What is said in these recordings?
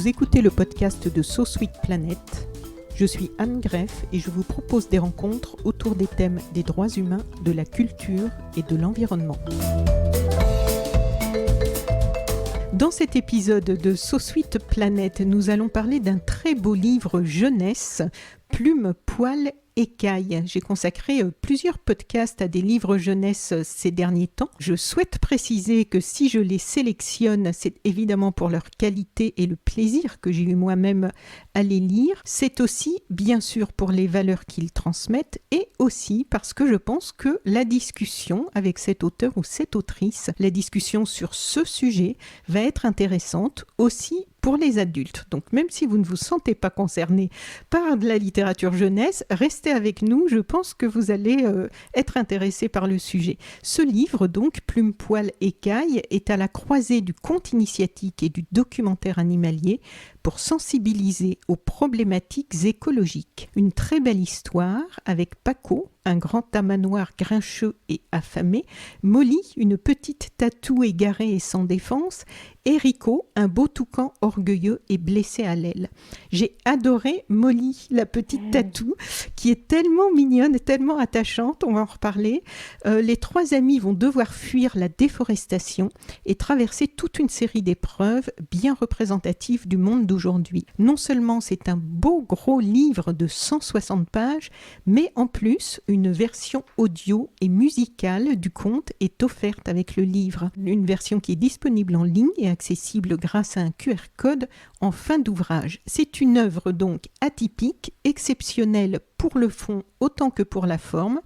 Vous écoutez le podcast de So Sweet Planet. Je suis Anne Greff et je vous propose des rencontres autour des thèmes des droits humains, de la culture et de l'environnement. Dans cet épisode de So Sweet Planet, nous allons parler d'un très beau livre jeunesse, Plume, Poil, Écaille. J'ai consacré plusieurs podcasts à des livres jeunesse ces derniers temps. Je souhaite préciser que si je les sélectionne, c'est évidemment pour leur qualité et le plaisir que j'ai eu moi-même à les lire. C'est aussi, bien sûr, pour les valeurs qu'ils transmettent et aussi parce que je pense que la discussion avec cet auteur ou cette autrice, la discussion sur ce sujet va être intéressante aussi pour les adultes. Donc même si vous ne vous sentez pas concerné par de la littérature jeunesse, restez avec nous, je pense que vous allez être intéressé par le sujet. Ce livre donc, Plume, Poil, Écaille, est à la croisée du conte initiatique et du documentaire animalier pour sensibiliser aux problématiques écologiques. Une très belle histoire avec Paco, un grand tamanoir grincheux et affamé, Molly, une petite tatou égarée et sans défense, et Rico, un beau toucan orgueilleux et blessé à l'aile. J'ai adoré Molly, la petite tatou, qui est tellement mignonne et tellement attachante, on va en reparler. Les trois amis vont devoir fuir la déforestation et traverser toute une série d'épreuves bien représentatives du monde d'aujourd'hui. Non seulement c'est un beau gros livre de 160 pages, mais en plus, une version audio et musicale du conte est offerte avec le livre. Une version qui est disponible en ligne et accessible grâce à un QR code en fin d'ouvrage. C'est une œuvre donc atypique, exceptionnelle pour le fond autant que pour la forme.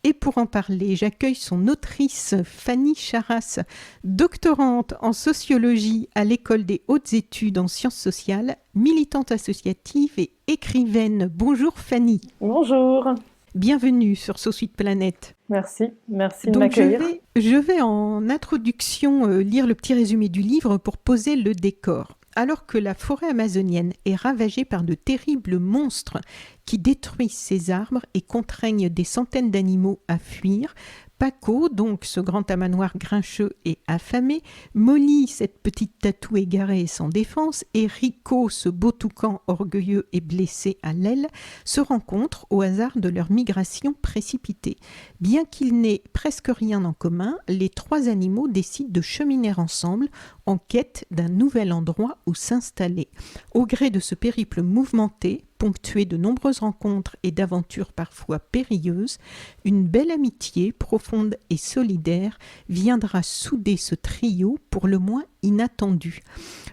Et pour en parler, j'accueille son autrice Fanny Charras, doctorante en sociologie à l'École des hautes études en sciences sociales, militante associative et écrivaine. Bonjour Fanny. Bonjour. Bienvenue sur So Sweet Planet. Merci de m'accueillir. Je vais en introduction lire le petit résumé du livre pour poser le décor. Alors que la forêt amazonienne est ravagée par de terribles monstres qui détruisent ses arbres et contraignent des centaines d'animaux à fuir, Paco, donc ce grand tamanoir grincheux et affamé, Molly, cette petite tatou égarée et sans défense, et Rico, ce beau toucan orgueilleux et blessé à l'aile, se rencontrent au hasard de leur migration précipitée. Bien qu'ils n'aient presque rien en commun, les trois animaux décident de cheminer ensemble en quête d'un nouvel endroit où s'installer. Au gré de ce périple mouvementé, ponctué de nombreuses rencontres et d'aventures parfois périlleuses, une belle amitié profonde et solidaire viendra souder ce trio pour le moins inattendu.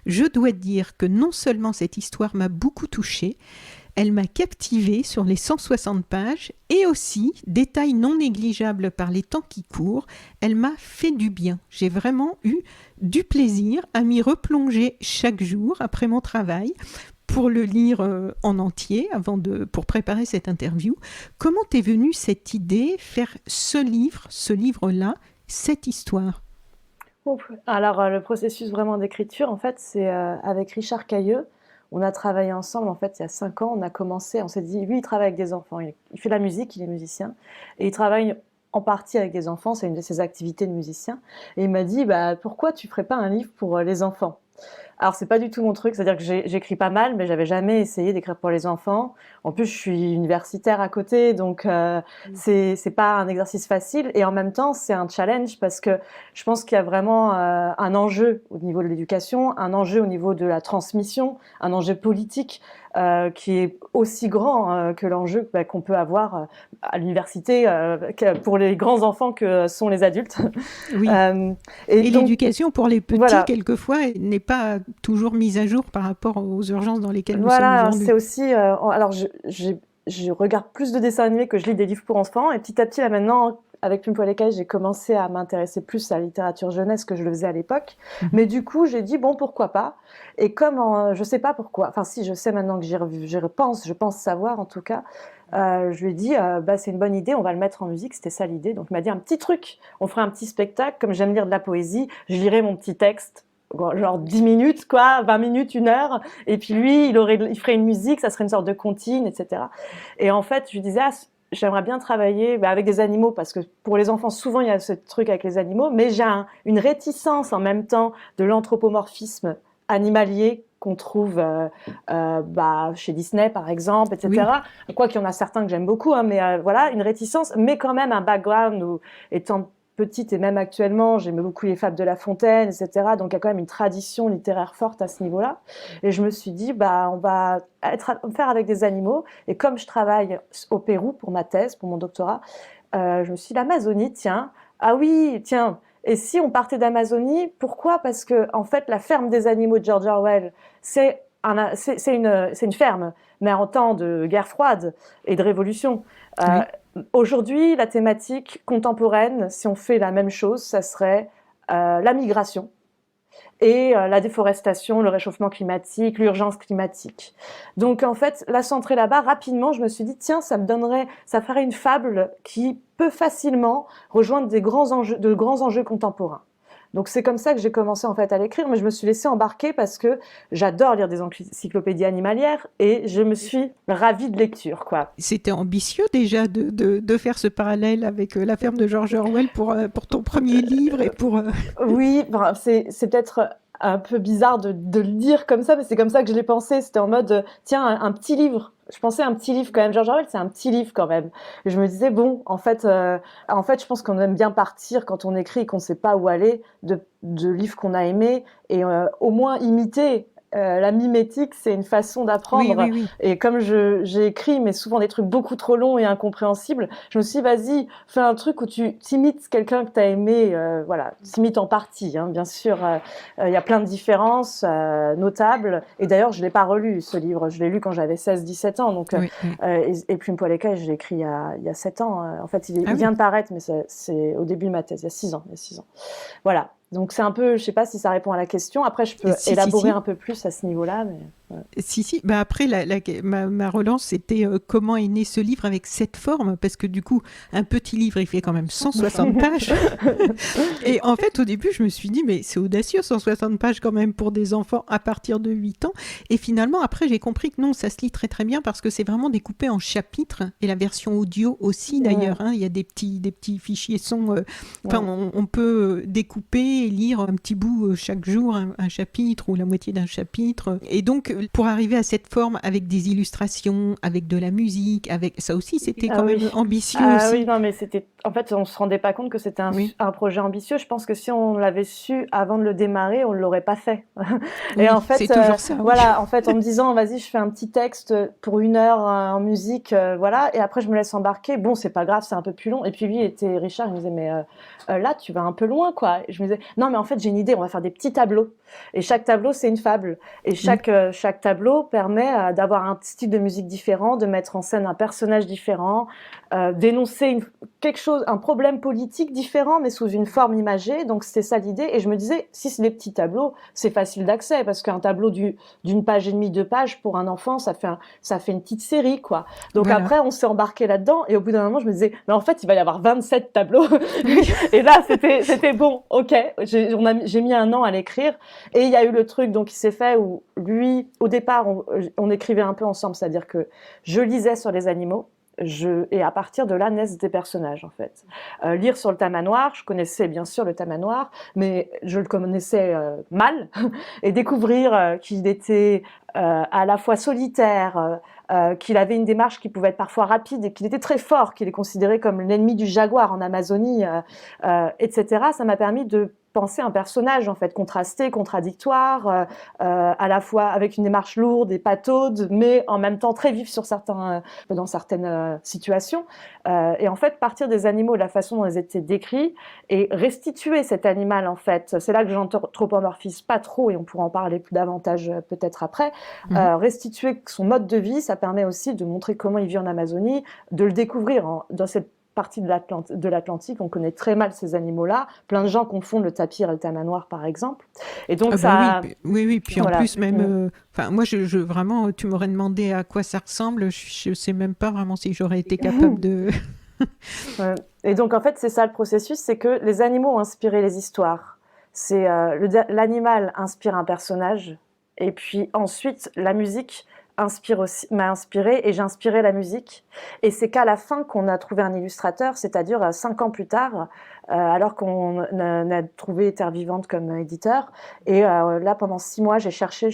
Je dois dire que non seulement cette histoire m'a beaucoup touchée, elle m'a captivée sur les 160 pages et aussi, détail non négligeable par les temps qui courent, elle m'a fait du bien. J'ai vraiment eu du plaisir à m'y replonger chaque jour après mon travail pour le lire en entier pour préparer cette interview. Comment t'est venue cette idée, faire ce livre-là, cette histoire ? Alors, le processus vraiment d'écriture, en fait, c'est avec Richard Cailleux. On a travaillé ensemble, en fait, il y a 5 ans. On s'est dit, lui, il travaille avec des enfants. Il fait la musique, il est musicien. Et il travaille en partie avec des enfants, c'est une de ses activités de musicien. Et il m'a dit, pourquoi tu ne ferais pas un livre pour les enfants ? Alors, c'est pas du tout mon truc, c'est-à-dire que j'écris pas mal, mais j'avais jamais essayé d'écrire pour les enfants. En plus, je suis universitaire à côté, donc c'est pas un exercice facile. Et en même temps, c'est un challenge parce que je pense qu'il y a vraiment un enjeu au niveau de l'éducation, un enjeu au niveau de la transmission, un enjeu politique qui est aussi grand que l'enjeu qu'on peut avoir à l'université pour les grands enfants que sont les adultes. Oui. Et donc, l'éducation pour les petits, voilà, quelquefois, n'est pas toujours mise à jour par rapport aux urgences dans lesquelles nous sommes aujourd'hui. C'est aussi... alors, je regarde plus de dessins animés que je lis des livres pour enfants. Et petit à petit, là, maintenant, avec Plume, Poil, Écaille, j'ai commencé à m'intéresser plus à la littérature jeunesse que je le faisais à l'époque. Mais du coup, j'ai dit, bon, pourquoi pas ? Et comme je sais pas pourquoi, enfin si, je sais maintenant que j'y repense, je pense savoir en tout cas, je lui ai dit, c'est une bonne idée, on va le mettre en musique, c'était ça l'idée. Donc il m'a dit, un petit truc, on ferait un petit spectacle, comme j'aime lire de la poésie, je lirais mon petit texte, genre 10 minutes, 20 minutes, 1 heure, et puis lui, il ferait une musique, ça serait une sorte de comptine, etc. Et en fait, je lui disais, j'aimerais bien travailler avec des animaux, parce que pour les enfants, souvent, il y a ce truc avec les animaux, mais j'ai une réticence en même temps de l'anthropomorphisme animalier qu'on trouve chez Disney, par exemple, etc. Oui. Quoi qu'il y en a certains que j'aime beaucoup, hein, mais voilà, une réticence, mais quand même un background où, étant petite et même actuellement, j'aimais beaucoup les fables de La Fontaine, etc. Donc il y a quand même une tradition littéraire forte à ce niveau-là. Et je me suis dit, on va faire avec des animaux. Et comme je travaille au Pérou pour ma thèse, pour mon doctorat, je me suis dit, l'Amazonie, tiens, ah oui, tiens. Et si on partait d'Amazonie, pourquoi ? Parce que en fait, la ferme des animaux de George Orwell, c'est une ferme, mais en temps de guerre froide et de révolution. Aujourd'hui, la thématique contemporaine, si on fait la même chose, ça serait la migration et la déforestation, le réchauffement climatique, l'urgence climatique. Donc en fait, la centrer là-bas, rapidement, je me suis dit, tiens, ça ferait une fable qui peut facilement rejoindre de grands enjeux contemporains. Donc c'est comme ça que j'ai commencé en fait à l'écrire, mais je me suis laissée embarquer parce que j'adore lire des encyclopédies animalières et je me suis ravie de lecture, quoi. C'était ambitieux déjà de faire ce parallèle avec la ferme de George Orwell pour ton premier livre et pour... Oui, c'est peut-être un peu bizarre de le dire comme ça, mais c'est comme ça que je l'ai pensé. C'était en mode, tiens, un petit livre. Je pensais à un petit livre quand même. George Orwell, c'est un petit livre quand même. Et je me disais, bon, en fait, je pense qu'on aime bien partir quand on écrit et qu'on ne sait pas où aller de livres qu'on a aimés et au moins imiter. La mimétique, c'est une façon d'apprendre. Oui. Et comme j'ai écrit, mais souvent des trucs beaucoup trop longs et incompréhensibles, je me suis dit, vas-y, fais un truc où tu t'imites quelqu'un que tu as aimé. Voilà, t'imites en partie, hein, bien sûr. Il y a plein de différences notables. Et d'ailleurs, je ne l'ai pas relu, ce livre. Je l'ai lu quand j'avais 16-17 ans. Donc, et Plume, Poil, Écaille, je l'ai écrit il y a 7 ans. En fait, il vient de paraître, mais c'est au début de ma thèse, il y a 6 ans. Voilà. Donc c'est un peu, je sais pas si ça répond à la question. Après, je peux élaborer un peu plus à ce niveau-là. Mais... Si. Bah après, ma relance, c'était comment est né ce livre avec cette forme, parce que du coup, un petit livre, il fait quand même 160 pages. Et en fait, au début, je me suis dit, mais c'est audacieux, 160 pages quand même pour des enfants à partir de 8 ans. Et finalement, après, j'ai compris que non, ça se lit très très bien parce que c'est vraiment découpé en chapitres. Et la version audio aussi, d'ailleurs. Hein, il y a des petits fichiers sons. On peut découper et lire un petit bout chaque jour, un chapitre ou la moitié d'un chapitre. Et donc, pour arriver à cette forme avec des illustrations, avec de la musique, avec ça aussi, c'était quand même ambitieux aussi. Oui, non, mais c'était... En fait, on se rendait pas compte que c'était un projet ambitieux. Je pense que si on l'avait su avant de le démarrer, on l'aurait pas fait. Et en fait, c'est toujours ça. Voilà, en fait, en me disant, vas-y, je fais un petit texte pour 1 heure en musique, voilà, et après je me laisse embarquer. Bon, c'est pas grave, c'est un peu plus long. Et puis Richard, il me disait, mais là, tu vas un peu loin, quoi. Et je me disais, non, mais en fait, j'ai une idée. On va faire des petits tableaux. Et chaque tableau, c'est une fable. Et chaque tableau permet d'avoir un style de musique différent, de mettre en scène un personnage différent, d'énoncer un problème politique différent, mais sous une forme imagée. Donc, c'était ça l'idée. Et je me disais, si c'est des petits tableaux, c'est facile d'accès, parce qu'un tableau d'une page et demie, 2 pages, pour un enfant, ça fait une petite série, quoi. Donc après, on s'est embarqué là-dedans. Et au bout d'un moment, je me disais, mais en fait, il va y avoir 27 tableaux. Et là, c'était bon, ok. J'ai mis 1 an à l'écrire. Et il y a eu le truc donc qui s'est fait où lui, au départ, on écrivait un peu ensemble, c'est-à-dire que je lisais sur les animaux, et à partir de là naissent des personnages en fait. Lire sur le tamanoir, je connaissais bien sûr le tamanoir, mais je le connaissais mal, et découvrir qu'il était à la fois solitaire, qu'il avait une démarche qui pouvait être parfois rapide et qu'il était très fort, qu'il est considéré comme l'ennemi du jaguar en Amazonie, etc. Ça m'a permis de penser un personnage en fait contrasté, contradictoire, à la fois avec une démarche lourde et pataude, mais en même temps très vif dans certaines situations. Et en fait, partir des animaux, de la façon dont ils étaient décrits, et restituer cet animal en fait, c'est là que j'anthropomorphise pas trop, et on pourra en parler plus davantage peut-être après. Restituer son mode de vie, ça permet aussi de montrer comment il vit en Amazonie, de le découvrir dans cette partie de l'Atlantique, on connaît très mal ces animaux-là. Plein de gens confondent le tapir et le tamanoir, par exemple. Et donc oui. Puis voilà. En plus même, moi, vraiment, tu m'aurais demandé à quoi ça ressemble. Je sais même pas vraiment si j'aurais été capable de. Et donc en fait, c'est ça le processus, c'est que les animaux ont inspiré les histoires. C'est l'animal inspire un personnage, et puis ensuite la musique m'a inspiré et j'ai inspiré la musique. Et c'est qu'à la fin qu'on a trouvé un illustrateur, c'est-à-dire 5 ans plus tard, alors qu'on a trouvé Terre Vivante comme éditeur. Et là, pendant 6 mois, j'ai cherché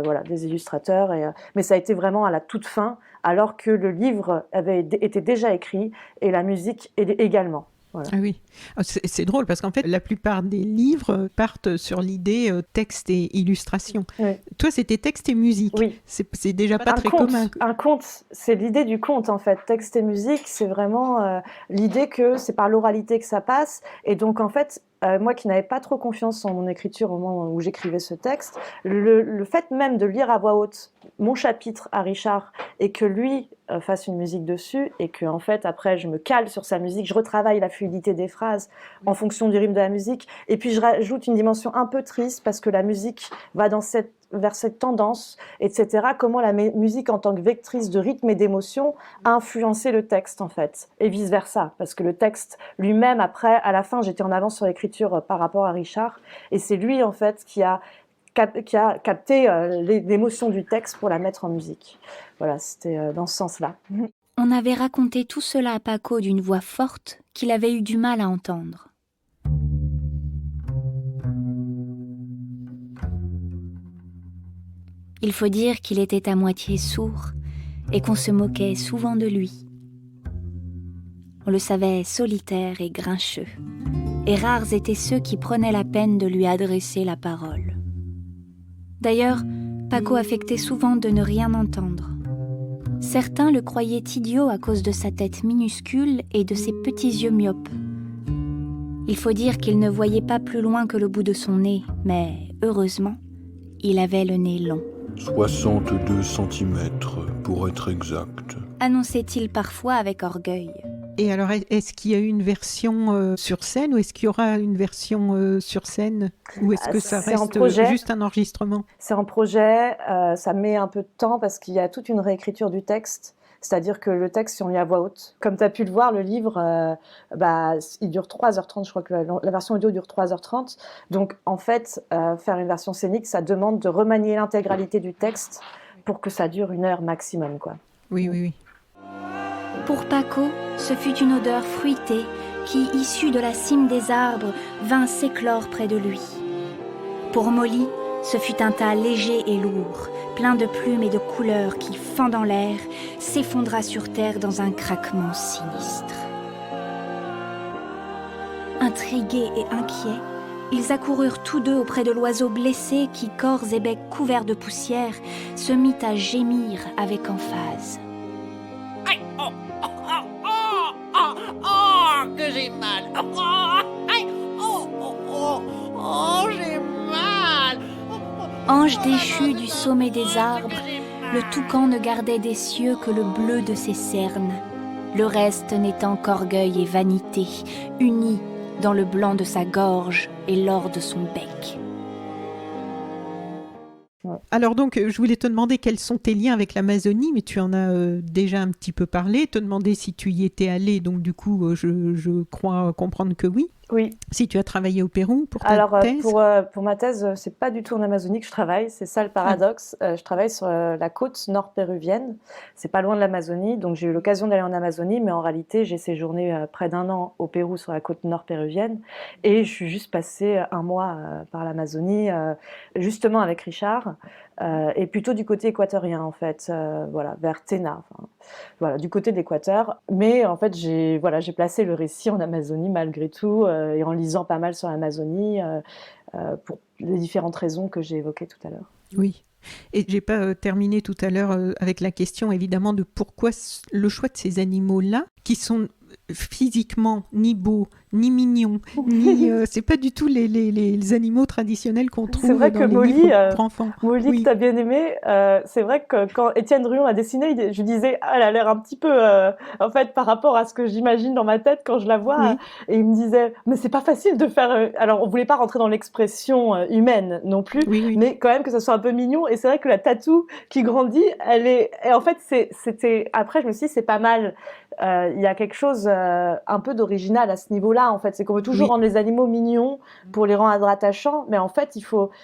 voilà, des illustrateurs. Mais ça a été vraiment à la toute fin, alors que le livre avait été déjà écrit et la musique également. Voilà. Ah oui, c'est drôle parce qu'en fait, la plupart des livres partent sur l'idée texte et illustration. Oui. Toi, c'était texte et musique. Oui. C'est déjà pas très commun. Un conte, c'est l'idée du conte en fait. Texte et musique, c'est vraiment l'idée que c'est par l'oralité que ça passe. Et donc en fait, moi qui n'avais pas trop confiance en mon écriture au moment où j'écrivais ce texte, le fait même de lire à voix haute mon chapitre à Richard et que lui fasse une musique dessus et que en fait après je me cale sur sa musique, je retravaille la fluidité des phrases en fonction du rythme de la musique et puis je rajoute une dimension un peu triste parce que la musique va vers cette tendance, etc. Comment la musique en tant que vectrice de rythme et d'émotion a influencé le texte en fait, et vice versa, parce que le texte lui-même après, à la fin, j'étais en avance sur l'écriture par rapport à Richard, et c'est lui en fait qui a capté l'émotion du texte pour la mettre en musique. Voilà, c'était dans ce sens-là. On avait raconté tout cela à Paco d'une voix forte qu'il avait eu du mal à entendre. Il faut dire qu'il était à moitié sourd et qu'on se moquait souvent de lui. On le savait solitaire et grincheux, et rares étaient ceux qui prenaient la peine de lui adresser la parole. D'ailleurs, Paco affectait souvent de ne rien entendre. Certains le croyaient idiot à cause de sa tête minuscule et de ses petits yeux myopes. Il faut dire qu'il ne voyait pas plus loin que le bout de son nez, mais heureusement, il avait le nez long. 62 cm pour être exact, annonçait-il parfois avec orgueil. Et alors, est-ce qu'il y a eu une version sur scène ou est-ce qu'il y aura une version sur scène ou est-ce que ça reste juste un enregistrement ? C'est en projet, ça met un peu de temps parce qu'il y a toute une réécriture du texte. C'est-à-dire que le texte, si on lit à voix haute, comme tu as pu le voir, le livre, il dure 3h30, je crois que la version audio dure 3h30. Donc, en fait, faire une version scénique, ça demande de remanier l'intégralité du texte pour que ça dure 1 heure maximum, quoi. Oui. Pour Paco, ce fut une odeur fruitée qui, issue de la cime des arbres, vint s'éclore près de lui. Pour Molly, ce fut un tas léger et lourd, plein de plumes et de couleurs qui, fendant l'air, s'effondra sur terre dans un craquement sinistre. Intrigués et inquiets, ils accoururent tous deux auprès de l'oiseau blessé qui, corps et bec couverts de poussière, se mit à gémir avec emphase. Aïe, oh, que j'ai mal. Aïe, j'ai mal. Ange déchu du sommet des arbres, le toucan ne gardait des cieux que le bleu de ses cernes, le reste n'étant qu'orgueil et vanité, unis dans le blanc de sa gorge et l'or de son bec. Alors donc, je voulais te demander quels sont tes liens avec l'Amazonie, mais tu en as déjà un petit peu parlé, te demander si tu y étais allé, donc du coup, je crois comprendre que oui. Oui. Si tu as travaillé au Pérou pour ta thèse. Pour ma thèse, c'est pas du tout en Amazonie que je travaille, c'est ça le paradoxe. Je travaille sur la côte nord péruvienne, c'est pas loin de l'Amazonie, donc j'ai eu l'occasion d'aller en Amazonie, mais en réalité j'ai séjourné près d'1 an au Pérou sur la côte nord péruvienne, et je suis juste passée 1 mois par l'Amazonie, justement avec Richard, et plutôt du côté équatorien en fait, vers Tena, voilà, du côté de l'Équateur. Mais en fait j'ai placé le récit en Amazonie malgré tout, et en lisant pas mal sur l'Amazonie, pour les différentes raisons que j'ai évoquées tout à l'heure. Oui. Et j'ai pas terminé tout à l'heure avec la question évidemment de pourquoi le choix de ces animaux-là, qui sont physiquement ni beaux, ni mignons, ni c'est pas du tout les animaux traditionnels qu'on trouve c'est vrai dans que les Molly, livres pour enfants. Molly, oui. Que t'as bien aimé, c'est vrai que quand Étienne Druon a dessiné, je disais elle a l'air un petit peu en fait par rapport à ce que j'imagine dans ma tête quand je la vois, oui. Et il me disait mais c'est pas facile de faire alors on voulait pas rentrer dans l'expression humaine non plus, oui. Mais quand même que ça soit un peu mignon, et c'est vrai que la tatou qui grandit, et en fait c'était après je me suis dit c'est pas mal. Il y a quelque chose un peu d'original à ce niveau-là. là, en fait. C'est qu'on veut toujours rendre les animaux mignons pour les rendre attachants, mais en fait,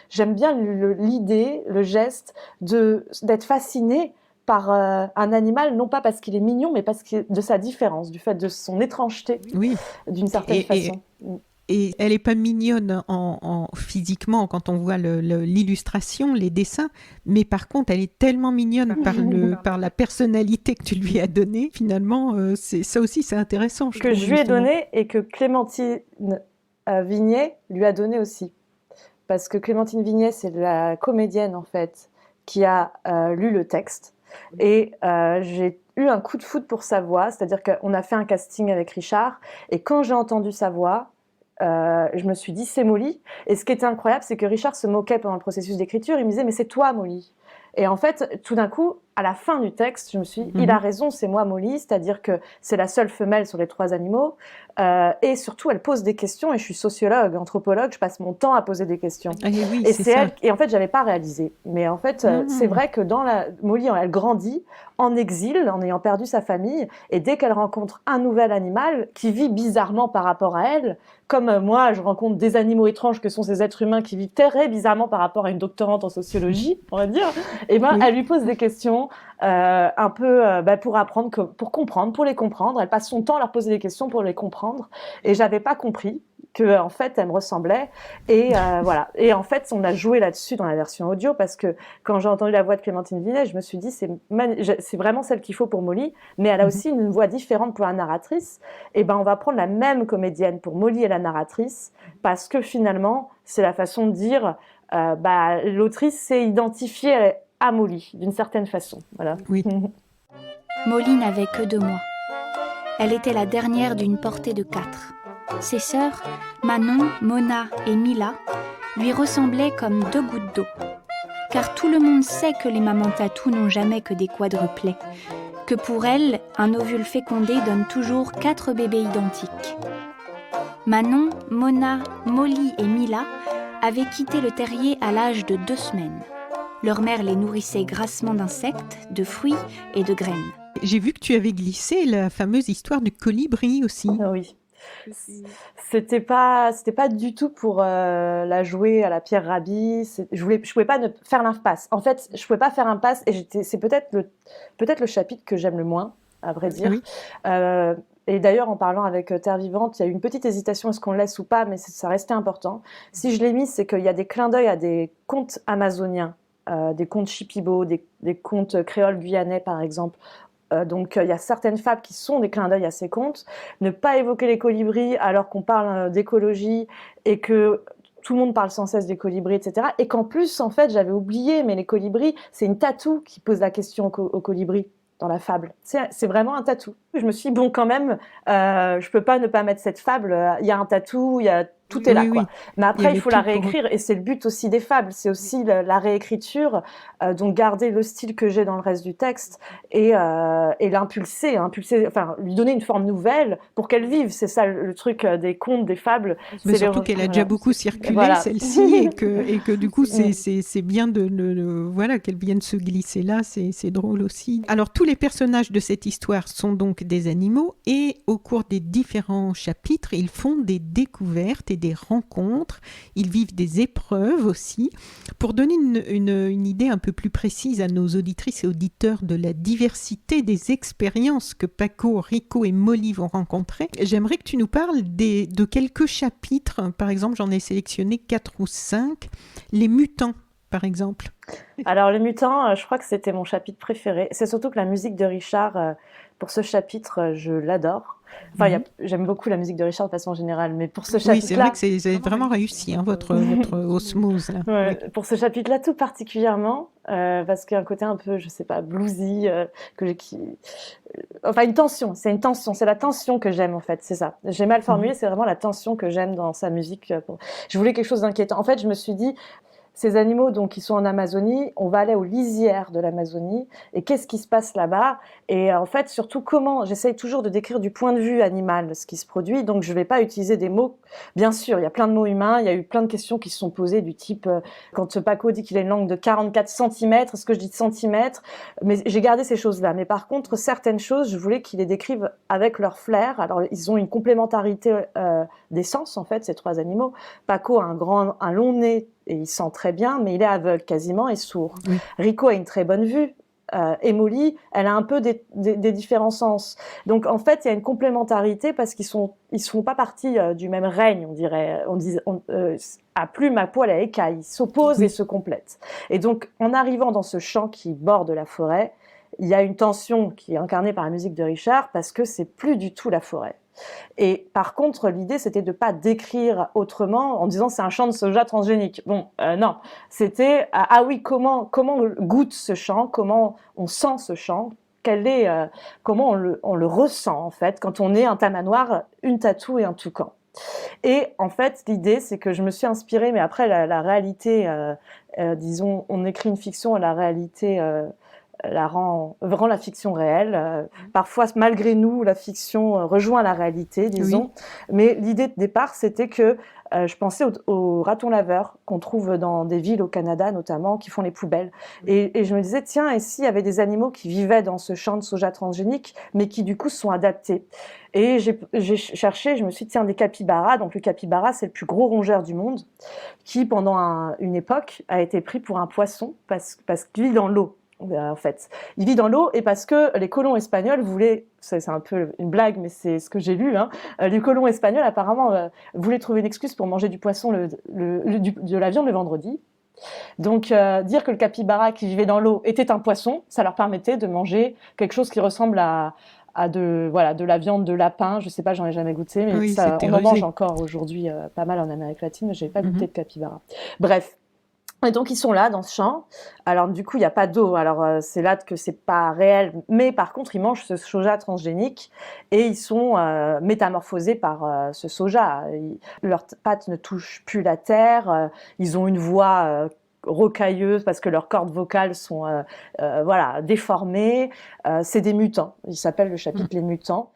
j'aime bien l'idée, le geste d'être fasciné par un animal, non pas parce qu'il est mignon, mais parce de sa différence, du fait de son étrangeté, d'une certaine façon. Et elle n'est pas mignonne physiquement quand on voit l'illustration, les dessins, mais par contre, elle est tellement mignonne par la personnalité que tu lui as donnée. Finalement, ça aussi, c'est intéressant. Je lui ai donné et que Clémentine Vignet lui a donné aussi. Parce que Clémentine Vignet, c'est la comédienne, en fait, qui a lu le texte. Et j'ai eu un coup de foudre pour sa voix, c'est-à-dire qu'on a fait un casting avec Richard, et quand j'ai entendu sa voix, je me suis dit c'est Molly. Et ce qui était incroyable, c'est que Richard se moquait pendant le processus d'écriture. Il me disait mais c'est toi Molly. Et en fait, tout d'un coup, à la fin du texte, je me suis dit il a raison, c'est moi Molly, c'est-à-dire que c'est la seule femelle sur les 3 animaux. Et surtout, elle pose des questions. Et je suis sociologue, anthropologue, je passe mon temps à poser des questions. Et c'est elle. Et en fait, j'avais pas réalisé. Mais en fait, c'est vrai que Molly, elle grandit en exil, en ayant perdu sa famille. Et dès qu'elle rencontre un nouvel animal qui vit bizarrement par rapport à elle, comme moi, je rencontre des animaux étranges que sont ces êtres humains qui vivent très bizarrement par rapport à une doctorante en sociologie, on va dire, et elle lui pose des questions un peu pour apprendre, pour comprendre, pour les comprendre. Elle passe son temps à leur poser des questions pour les comprendre. Et j'avais pas compris que en fait, elle me ressemblait. Et voilà. Et en fait, on a joué là-dessus dans la version audio parce que quand j'ai entendu la voix de Clémentine Vignet, je me suis dit c'est vraiment celle qu'il faut pour Molly, mais elle a aussi une voix différente pour la narratrice. Et on va prendre la même comédienne pour Molly et la narratrice parce que finalement, c'est la façon de dire l'autrice s'est identifiée à Molly d'une certaine façon. Voilà. Oui. Molly n'avait que 2 mois. Elle était la dernière d'une portée de 4. Ses sœurs, Manon, Mona et Mila, lui ressemblaient comme 2 gouttes d'eau. Car tout le monde sait que les mamans tatous n'ont jamais que des quadruplets, que pour elles, un ovule fécondé donne toujours 4 bébés identiques. Manon, Mona, Molly et Mila avaient quitté le terrier à l'âge de 2 semaines. Leur mère les nourrissait grassement d'insectes, de fruits et de graines. J'ai vu que tu avais glissé la fameuse histoire du colibri aussi. Oui. C'était pas du tout pour la jouer à la Pierre Rabhi. Je pouvais pas faire l'impasse. En fait, je pouvais pas faire impasse et c'est peut-être le chapitre que j'aime le moins, à vrai dire. Oui. Et d'ailleurs, en parlant avec Terre Vivante, il y a eu une petite hésitation, est-ce qu'on le laisse ou pas, mais ça restait important. Si je l'ai mis, c'est qu'il y a des clins d'œil à des contes amazoniens, des contes shipibo, des contes créoles guyanais, par exemple. Donc, il y a certaines fables qui sont des clins d'œil à ces contes. Ne pas évoquer les colibris alors qu'on parle d'écologie et que tout le monde parle sans cesse des colibris, etc. Et qu'en plus, en fait, j'avais oublié, mais les colibris, c'est une tatou qui pose la question aux colibris dans la fable. C'est vraiment un tatou. Je me suis dit, bon, quand même, je peux pas ne pas mettre cette fable. Il y a un tatou, tout est là, quoi. Mais après, il faut la réécrire, et c'est le but aussi des fables. C'est aussi la réécriture, donc garder le style que j'ai dans le reste du texte et l'impulser, enfin, lui donner une forme nouvelle pour qu'elle vive. C'est ça le truc des contes, des fables. Mais surtout qu'elle a déjà beaucoup circulé, celle-ci, et que du coup, c'est bien voilà, qu'elle vienne se glisser là, c'est drôle aussi. Alors, tous les personnages de cette histoire sont donc des animaux, et au cours des différents chapitres, ils font des découvertes et des rencontres, ils vivent des épreuves aussi. Pour donner une idée un peu plus précise à nos auditrices et auditeurs de la diversité des expériences que Paco, Rico et Molly vont rencontrer, j'aimerais que tu nous parles de quelques chapitres. Par exemple, j'en ai sélectionné 4 ou 5. Les mutants, par exemple. Alors, les mutants, je crois que c'était mon chapitre préféré. C'est surtout que la musique de Richard, pour ce chapitre, je l'adore. Enfin, j'aime beaucoup la musique de Richard de façon générale, mais pour ce chapitre-là... Oui, c'est vrai que c'est vraiment réussi, hein, votre osmose. Là. Ouais, oui. Pour ce chapitre-là, tout particulièrement, parce qu'il y a un côté un peu, je sais pas, bluesy, enfin, une tension, c'est la tension que j'aime, en fait, c'est ça. J'ai mal formulé, c'est vraiment la tension que j'aime dans sa musique. Je voulais quelque chose d'inquiétant. En fait, je me suis dit... ces animaux donc qui sont en Amazonie, on va aller aux lisières de l'Amazonie et qu'est-ce qui se passe là-bas et en fait surtout comment, j'essaye toujours de décrire du point de vue animal ce qui se produit, donc je vais pas utiliser des mots, bien sûr il y a plein de mots humains, il y a eu plein de questions qui se sont posées du type quand Paco dit qu'il a une langue de 44 cm, est-ce que je dis de centimètres, mais j'ai gardé ces choses-là, mais par contre certaines choses je voulais qu'ils les décrivent avec leur flair, alors ils ont une complémentarité des sens en fait ces trois animaux. Paco a un long nez et il sent très bien, mais il est aveugle quasiment et sourd. Oui. Rico a une très bonne vue. Et Molly, elle a un peu des différents sens. Donc en fait, il y a une complémentarité parce qu'ils sont pas partis du même règne, on dirait. À plume, à poil, à écaille, ils s'opposent et se complètent. Et donc, en arrivant dans ce champ qui borde la forêt, il y a une tension qui est incarnée par la musique de Richard parce que c'est plus du tout la forêt. Et par contre, l'idée, c'était de pas décrire autrement en disant c'est un champ de soja transgénique. Bon, non, c'était ah oui, comment on goûte ce champ, comment on sent ce champ, comment on le ressent en fait quand on est un tamanoir, une tatou et un toucan. Et en fait, l'idée, c'est que je me suis inspirée, mais après la réalité, disons, on écrit une fiction et la réalité rend la fiction réelle. Parfois, malgré nous, la fiction rejoint la réalité, disons. Oui. Mais l'idée de départ, c'était que je pensais aux ratons laveurs qu'on trouve dans des villes au Canada, notamment, qui font les poubelles. Et je me disais, tiens, et s'il y avait des animaux qui vivaient dans ce champ de soja transgénique, mais qui, du coup, se sont adaptés. Et j'ai cherché, je me suis dit, tiens, des capybaras. Donc, le capybara, c'est le plus gros rongeur du monde, qui, pendant une époque, a été pris pour un poisson parce qu'il vit dans l'eau. En fait, il vit dans l'eau et parce que les colons espagnols voulaient, c'est un peu une blague, mais c'est ce que j'ai lu, hein, les colons espagnols apparemment voulaient trouver une excuse pour manger du poisson, de la viande le vendredi. Donc dire que le capybara qui vivait dans l'eau était un poisson, ça leur permettait de manger quelque chose qui ressemble à de la viande de lapin, je sais pas, j'en ai jamais goûté, mais oui, on en mange encore aujourd'hui pas mal en Amérique latine, mais j'ai pas goûté de capybara. Bref. Et donc, ils sont là, dans ce champ. Alors, du coup, il n'y a pas d'eau. Alors, c'est là que c'est pas réel. Mais par contre, ils mangent ce soja transgénique et ils sont métamorphosés par ce soja. Leurs pattes ne touchent plus la terre. Ils ont une voix rocailleuse parce que leurs cordes vocales sont déformées. C'est des mutants. Il s'appelle le chapitre Les Mutants.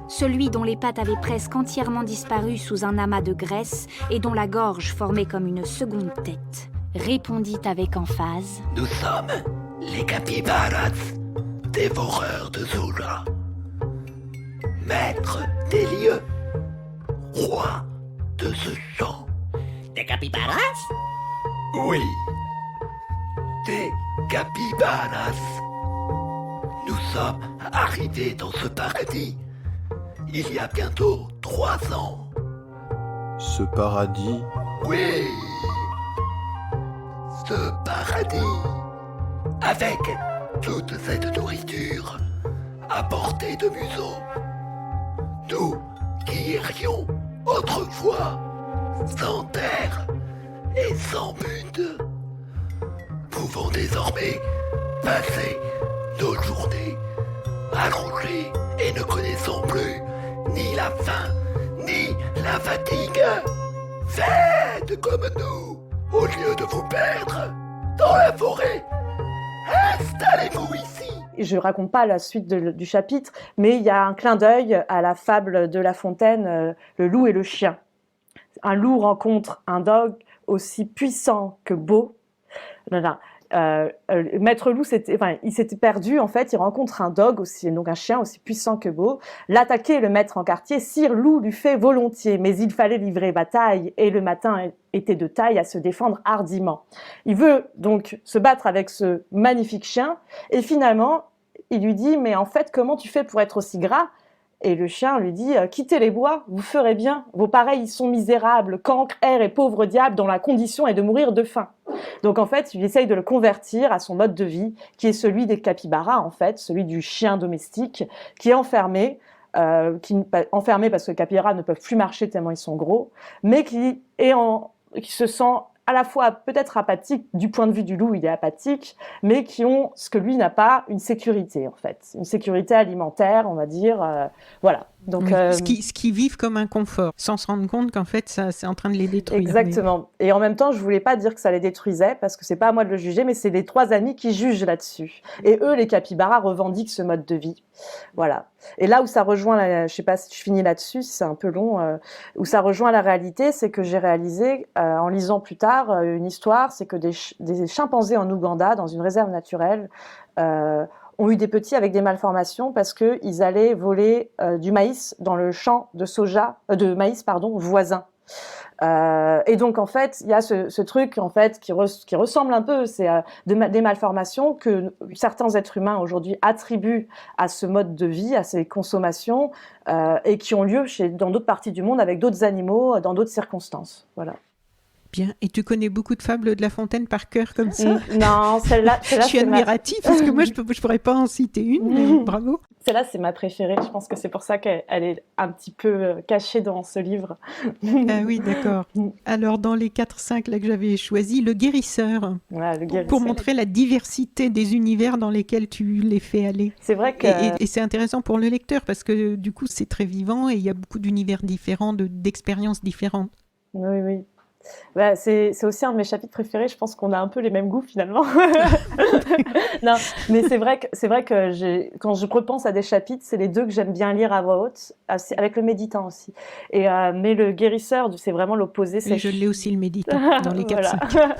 Celui dont les pattes avaient presque entièrement disparu sous un amas de graisse et dont la gorge formait comme une seconde tête, répondit avec emphase. Nous sommes les capybaras, dévoreurs de soja, maîtres des lieux, rois de ce champ. Des capybaras? Oui, des capybaras. Nous sommes arrivés dans ce paradis il y a bientôt 3 ans. Ce paradis? Oui, ce paradis, avec toute cette nourriture à portée de museau. Nous qui errions autrefois sans terre et sans but, pouvons désormais passer nos journées allongées et ne connaissons plus ni la faim, ni la fatigue. Faites comme nous, au lieu de vous perdre dans la forêt. Installez-vous ici. Je ne raconte pas la suite du chapitre, mais il y a un clin d'œil à la fable de La Fontaine, le loup et le chien. Un loup rencontre un dog aussi puissant que beau. Maître loup il s'était perdu en fait, il rencontre un dog aussi, donc un chien aussi puissant que beau. L'attaquer et le mettre en quartier, sire loup lui fait volontiers, mais il fallait livrer bataille et le matin était de taille à se défendre hardiment. Il veut donc se battre avec ce magnifique chien et finalement il lui dit mais en fait comment tu fais pour être aussi gras? Et le chien lui dit « Quittez les bois, vous ferez bien. Vos pareils sont misérables, cancres, airs et pauvres diables dont la condition est de mourir de faim. » Donc en fait, il essaye de le convertir à son mode de vie, qui est celui des capybaras en fait, celui du chien domestique, qui est enfermé parce que les capybaras ne peuvent plus marcher tellement ils sont gros, mais qui se sent à la fois peut-être apathiques, du point de vue du loup, il est apathique, mais qui ont ce que lui n'a pas, une sécurité en fait, une sécurité alimentaire, on va dire, voilà. Donc, oui, ce qui vivent comme un confort, sans se rendre compte qu'en fait, ça, c'est en train de les détruire. Exactement. Et en même temps, je voulais pas dire que ça les détruisait, parce que c'est pas à moi de le juger, mais c'est les 3 amis qui jugent là-dessus. Et eux, les capybaras, revendiquent ce mode de vie. Voilà. Et là où ça rejoint, je sais pas si je finis là-dessus, c'est un peu long, où ça rejoint la réalité, c'est que j'ai réalisé, en lisant plus tard, une histoire, c'est que des chimpanzés en Ouganda, dans une réserve naturelle, ont eu des petits avec des malformations parce qu'ils allaient voler du maïs dans le champ de maïs voisin. Et donc en fait, il y a ce truc en fait qui ressemble un peu, c'est des malformations que certains êtres humains aujourd'hui attribuent à ce mode de vie, à ces consommations, et qui ont lieu dans d'autres parties du monde avec d'autres animaux, dans d'autres circonstances. Voilà. Bien. Et tu connais beaucoup de fables de La Fontaine par cœur comme ça? Non, celle-là je suis admirative parce que moi, je pourrais pas en citer une, mais bravo. Celle-là, c'est ma préférée. Je pense que c'est pour ça qu'elle est un petit peu cachée dans ce livre. Ah oui, d'accord. Alors, dans les 4-5 là, que j'avais choisis, Le Guérisseur. Ouais, Le Guérisseur. Pour montrer la diversité des univers dans lesquels tu les fais aller. C'est vrai que... Et c'est intéressant pour le lecteur parce que du coup, c'est très vivant et il y a beaucoup d'univers différents, d'expériences différentes. Oui, oui. Bah, c'est aussi un de mes chapitres préférés. Je pense qu'on a un peu les mêmes goûts finalement. Non, mais c'est vrai que quand je repense à des chapitres, c'est les 2 que j'aime bien lire à voix haute, avec le méditant aussi. Mais le guérisseur, c'est vraiment l'opposé. Et je l'ai aussi le méditant dans les 4-5. Voilà.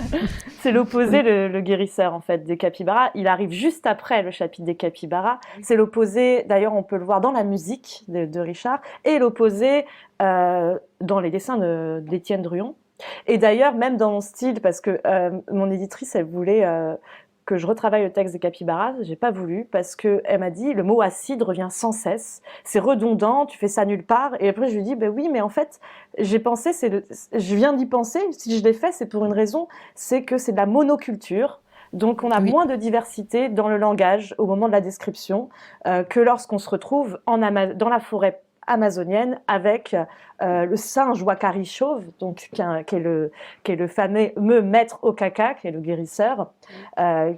C'est l'opposé, le guérisseur en fait des capybaras. Il arrive juste après le chapitre des capybaras. C'est l'opposé. D'ailleurs, on peut le voir dans la musique de Richard et l'opposé dans les dessins d'Étienne Druon. Et d'ailleurs, même dans mon style, parce que mon éditrice, elle voulait que je retravaille le texte des capybaras, j'ai pas voulu, parce qu'elle m'a dit, le mot acide revient sans cesse, c'est redondant, tu fais ça nulle part. Et après, je lui ai dit, ben oui, mais en fait, j'ai pensé, je viens d'y penser, si je l'ai fait, c'est pour une raison, c'est que c'est de la monoculture. Donc, on a moins de diversité dans le langage au moment de la description que lorsqu'on se retrouve dans la forêt amazonienne avec le singe Wakari chauve, donc qui est le fameux maître Okaka, qui est le guérisseur,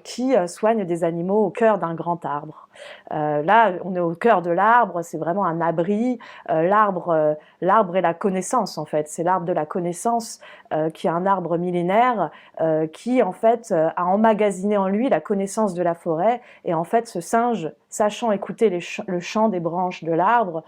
qui soigne des animaux au cœur d'un grand arbre. Là, on est au cœur de l'arbre, c'est vraiment un abri. L'arbre est la connaissance en fait. C'est l'arbre de la connaissance qui est un arbre millénaire qui en fait a emmagasiné en lui la connaissance de la forêt. Et en fait, ce singe, sachant écouter le chant des branches de l'arbre,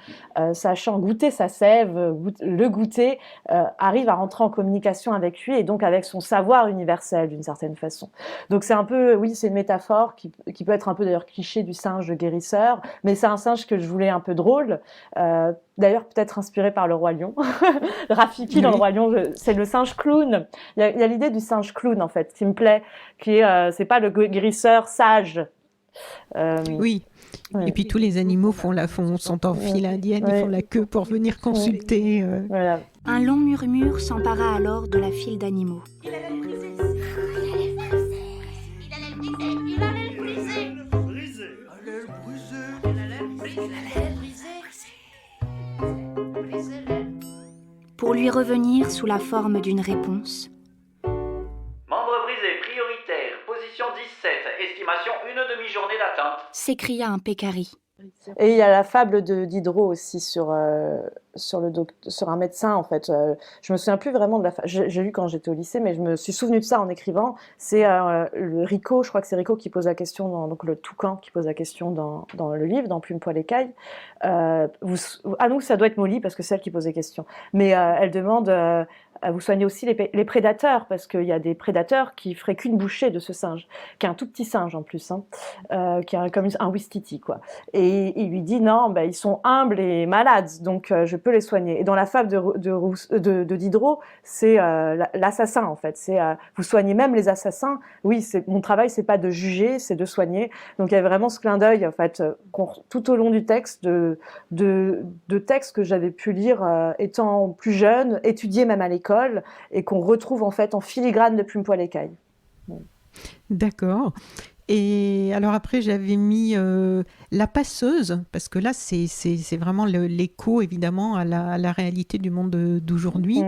sachant goûter sa sève, le goûter, arrive à rentrer en communication avec lui et donc avec son savoir universel d'une certaine façon. Donc c'est un peu, oui, c'est une métaphore qui peut être un peu d'ailleurs cliché du singe guérisseur, mais c'est un singe que je voulais un peu drôle. D'ailleurs, peut-être inspiré par le Roi Lion. Rafiki, dans le Roi Lion, c'est le singe clown. Il y a l'idée du singe clown, en fait, qui me plaît, qui est, c'est pas le guérisseur sage. Oui. Et puis tous les animaux sont en file indienne, ils font la queue pour venir consulter. Voilà. Un long murmure s'empara alors de la file d'animaux. Il allait le briser. Il allait le briser. Il allait le briser. Pour lui revenir sous la forme d'une réponse. Membre brisé, prioritaire, position 17, estimation une demi-journée d'attente. S'écria un pécari. Et il y a la fable de Diderot aussi sur un médecin en fait. Je me souviens plus vraiment de la fable. J'ai lu quand j'étais au lycée, mais je me suis souvenu de ça en écrivant. C'est le Rico, je crois que c'est Rico qui pose la question, donc le toucan qui pose la question dans le livre, dans Plume, Poil, Écaille. Nous, ça doit être Molly parce que c'est elle qui pose les questions. Mais elle demande. Vous soignez aussi les prédateurs, parce qu'il y a des prédateurs qui feraient qu'une bouchée de ce singe, qui est un tout petit singe en plus, qui est comme un Ouistiti, quoi. Et il lui dit non, ils sont humbles et malades, donc je peux les soigner. Et dans la fable de Diderot, c'est l'assassin en fait. C'est vous soignez même les assassins. Oui, mon travail, c'est pas de juger, c'est de soigner. Donc il y a vraiment ce clin d'œil en fait tout au long du texte de textes que j'avais pu lire étant plus jeune, étudier même à l'école, et qu'on retrouve en fait en filigrane de Plume, Poil, Écaille. D'accord. Et alors après, j'avais mis La Passeuse, parce que là, c'est vraiment l'écho, évidemment, à la réalité du monde d'aujourd'hui.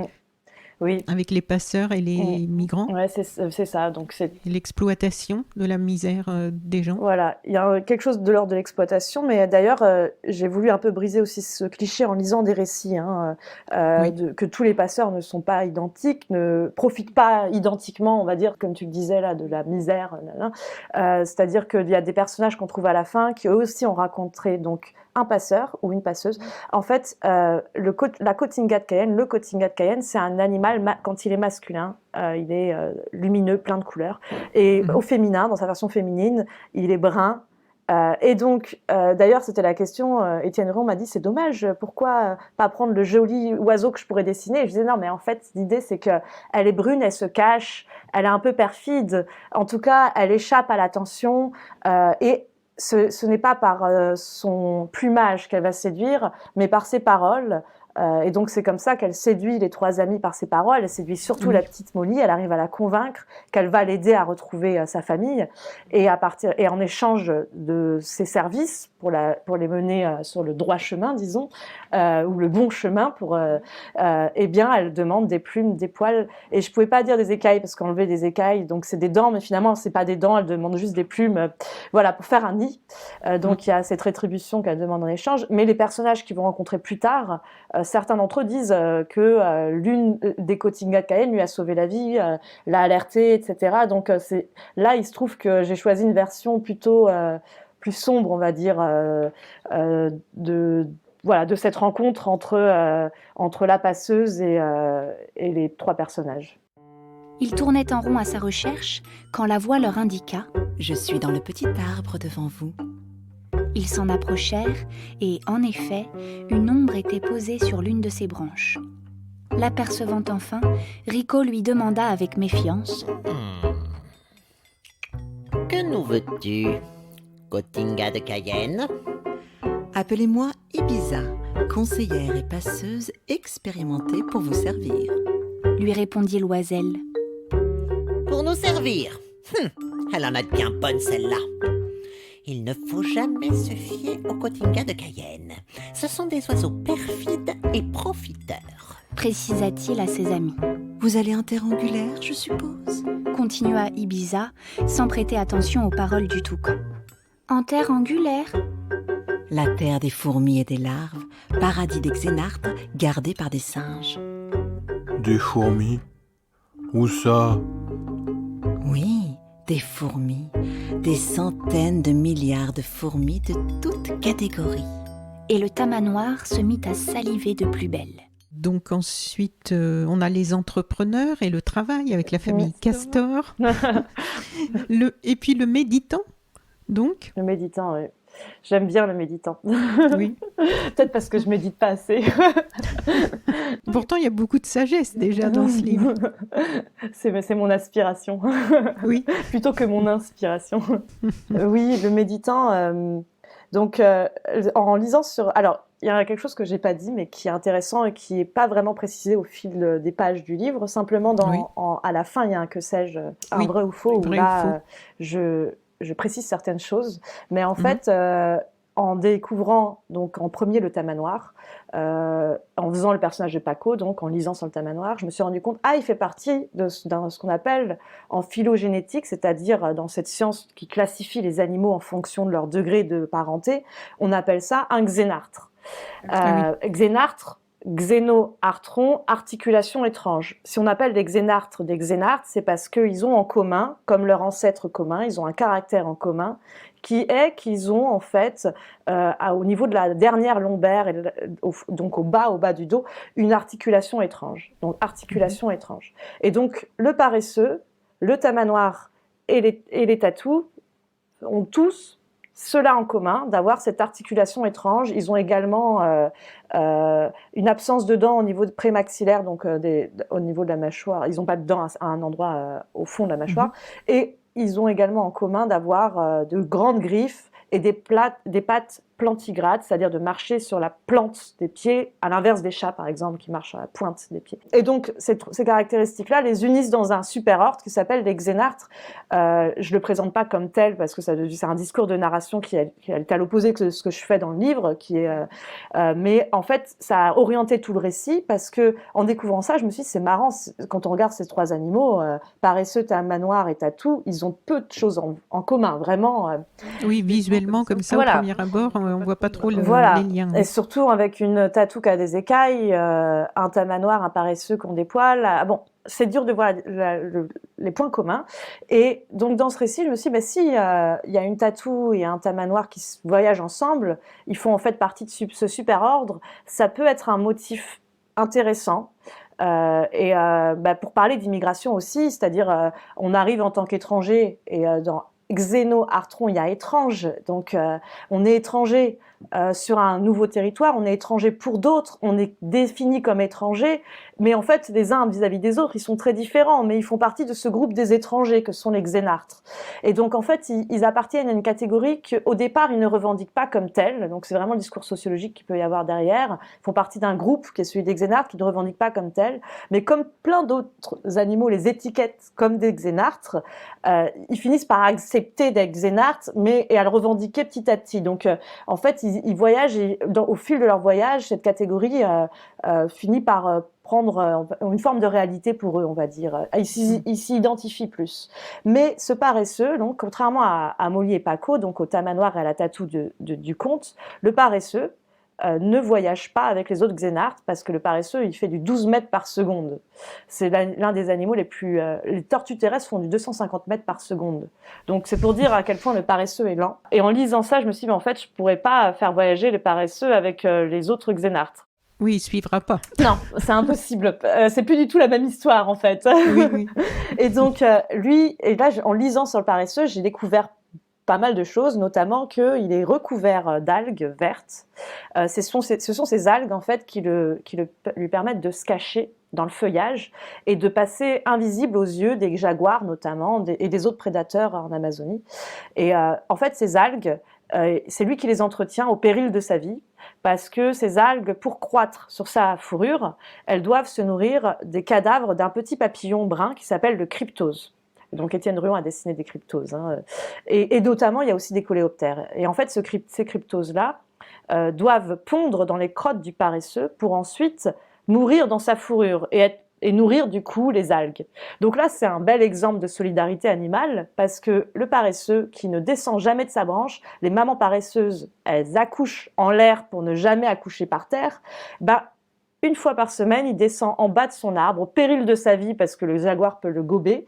Oui. avec les passeurs et les migrants. Ouais, c'est ça. Donc c'est L'exploitation de la misère des gens. Voilà, il y a quelque chose de l'ordre de l'exploitation, mais d'ailleurs, j'ai voulu un peu briser aussi ce cliché en lisant des récits, que tous les passeurs ne sont pas identiques, ne profitent pas identiquement, on va dire, comme tu le disais là, de la misère. C'est-à-dire qu'il y a des personnages qu'on trouve à la fin qui eux aussi ont rencontré donc un passeur ou une passeuse. En fait, la Cotinga de Cayenne, le Cotinga de Cayenne, c'est un animal, quand il est masculin, il est lumineux, plein de couleurs. Et au féminin, dans sa version féminine, il est brun. Et donc, d'ailleurs, c'était la question, Étienne Ron m'a dit, c'est dommage, pourquoi pas prendre le joli oiseau que je pourrais dessiner? Et je disais, non, mais en fait, l'idée, c'est qu'elle est brune, elle se cache, elle est un peu perfide. En tout cas, elle échappe à l'attention et ce n'est pas par son plumage qu'elle va séduire, mais par ses paroles. Et donc c'est comme ça qu'elle séduit les trois amis par ses paroles. Elle séduit surtout la petite Molly. Elle arrive à la convaincre qu'elle va l'aider à retrouver sa famille. Et en échange de ses services pour les mener sur le droit chemin, disons, ou le bon chemin, eh bien elle demande des plumes, des poils. Et je pouvais pas dire des écailles parce qu'enlever des écailles, donc c'est des dents, mais finalement c'est pas des dents. Elle demande juste des plumes, voilà, pour faire un nid. Donc il y a cette rétribution qu'elle demande en échange. Mais les personnages qu'ils vont rencontrer plus tard, certains d'entre eux disent que l'une des Cotinga de Cayenne lui a sauvé la vie, l'a alerté, etc. Donc là, il se trouve que j'ai choisi une version plutôt plus sombre, on va dire, de cette rencontre entre la passeuse et les trois personnages. Ils tournaient en rond à sa recherche quand la voix leur indiqua « Je suis dans le petit arbre devant vous ». Ils s'en approchèrent et, en effet, une ombre était posée sur l'une de ses branches. L'apercevant enfin, Rico lui demanda avec méfiance « Que nous veux-tu, Cotinga de Cayenne ?» Appelez-moi Ibiza, conseillère et passeuse expérimentée pour vous servir. Lui répondit l'oiselle. Pour nous servir. Elle en a de bien bonne celle-là. Il ne faut jamais se fier aux Cotinga de Cayenne. Ce sont des oiseaux perfides et profiteurs. Précisa-t-il à ses amis. Vous allez en terre angulaire, je suppose? Continua Ibiza, sans prêter attention aux paroles du toucan. En terre angulaire? La terre des fourmis et des larves, paradis des xénartres gardés par des singes. Des fourmis? Où ça? Oui, des fourmis. Des centaines de milliards de fourmis de toutes catégories. Et le tamanoir se mit à saliver de plus belle. Donc ensuite, on a les entrepreneurs et le travail avec la famille Castor. Et puis le méditant, donc. Le méditant, oui. J'aime bien le méditant. Oui. Peut-être parce que je médite pas assez. Pourtant, il y a beaucoup de sagesse déjà dans ce livre. C'est mon aspiration. Oui. Plutôt que mon inspiration. Oui, le méditant. Donc, en lisant sur... Alors, il y a quelque chose que j'ai pas dit, mais qui est intéressant et qui est pas vraiment précisé au fil des pages du livre. Simplement, à la fin, il y a un que sais-je, un vrai ou faux, où là, je précise certaines choses, mais en fait, en découvrant donc en premier le tamanoir, en faisant le personnage de Paco, donc en lisant sur le tamanoir, je me suis rendu compte, il fait partie de ce qu'on appelle en phylogénétique, c'est-à-dire dans cette science qui classifie les animaux en fonction de leur degré de parenté, on appelle ça un xénartre. Xénartre, xénoarthron, articulation étrange. Si on appelle les xénartres des xénartres, c'est parce qu'ils ont en commun, comme leur ancêtre commun, ils ont un caractère en commun, qui est qu'ils ont en fait, au niveau de la dernière lombaire, donc au bas du dos, une articulation étrange. Donc articulation étrange. Et donc le paresseux, le tamanoir et les tatous ont tous cela en commun, d'avoir cette articulation étrange. Ils ont également une absence de dents au niveau prémaxillaire, donc au niveau de la mâchoire. Ils n'ont pas de dents à un endroit au fond de la mâchoire. Et ils ont également en commun d'avoir de grandes griffes et des pattes plantigrade, c'est-à-dire de marcher sur la plante des pieds, à l'inverse des chats par exemple qui marchent sur la pointe des pieds. Et donc ces caractéristiques-là les unissent dans un superordre qui s'appelle les xénartres. Je le présente pas comme tel parce que c'est un discours de narration qui est à l'opposé de ce que je fais dans le livre, mais en fait ça a orienté tout le récit parce que en découvrant ça, je me suis dit c'est marrant quand on regarde ces trois animaux, paresseux, tamanoir et tatou, ils ont peu de choses en commun, vraiment. Oui, visuellement comme ça Voilà. au premier abord, on voit pas trop Voilà. les liens. Et surtout avec une tatou qui a des écailles, un tamanoir, un paresseux qui ont des poils. Bon, c'est dur de voir les points communs. Et donc dans ce récit, je me suis dit, si il y a une tatou et un tamanoir qui voyagent ensemble, ils font en fait partie de ce super ordre, ça peut être un motif intéressant. Pour parler d'immigration aussi, c'est-à-dire on arrive en tant qu'étranger et dans xéno-artron, il y a étrange, donc on est étranger sur un nouveau territoire, on est étranger pour d'autres, on est défini comme étranger, mais en fait les uns vis-à-vis des autres, ils sont très différents, mais ils font partie de ce groupe des étrangers que sont les xénartres. Et donc en fait, ils appartiennent à une catégorie qu'au départ, ils ne revendiquent pas comme telle, donc c'est vraiment le discours sociologique qu'il peut y avoir derrière. Ils font partie d'un groupe qui est celui des xénartres, qui ne revendiquent pas comme tel, mais comme plein d'autres animaux les étiquettent comme des xénartres, ils finissent par accepter d'être xénartres, et à le revendiquer petit à petit. Donc en fait, ils voyagent et au fil de leur voyage, cette catégorie finit par prendre une forme de réalité pour eux, on va dire. Ils s'y identifient plus. Mais ce paresseux, donc, contrairement à Molly et Paco, donc au tamanoir et à la tatou du conte, le paresseux ne voyage pas avec les autres xénartres parce que le paresseux, il fait du 12 mètres par seconde. C'est l'un des animaux les plus... les tortues terrestres font du 250 mètres par seconde. Donc c'est pour dire à quel point le paresseux est lent. Et en lisant ça, je me suis dit, mais en fait, je pourrais pas faire voyager les paresseux avec les autres xénartres. Oui, il suivra pas. Non, c'est impossible. C'est plus du tout la même histoire, en fait. Oui. Et donc, lui, et là, en lisant sur le paresseux, j'ai découvert pas mal de choses, notamment qu'il est recouvert d'algues vertes. Ce sont ces algues, en fait, qui lui permettent de se cacher dans le feuillage et de passer invisible aux yeux des jaguars, notamment, et des autres prédateurs en Amazonie. Et en fait, ces algues, c'est lui qui les entretient au péril de sa vie, parce que ces algues, pour croître sur sa fourrure, elles doivent se nourrir des cadavres d'un petit papillon brun qui s'appelle le cryptose. Donc Étienne Ruon a dessiné des cryptoses. Et notamment, il y a aussi des coléoptères. Et en fait, ces cryptoses-là doivent pondre dans les crottes du paresseux pour ensuite mourir dans sa fourrure et nourrir du coup les algues. Donc là, c'est un bel exemple de solidarité animale parce que le paresseux qui ne descend jamais de sa branche, les mamans paresseuses, elles accouchent en l'air pour ne jamais accoucher par terre, une fois par semaine, il descend en bas de son arbre au péril de sa vie parce que le jaguar peut le gober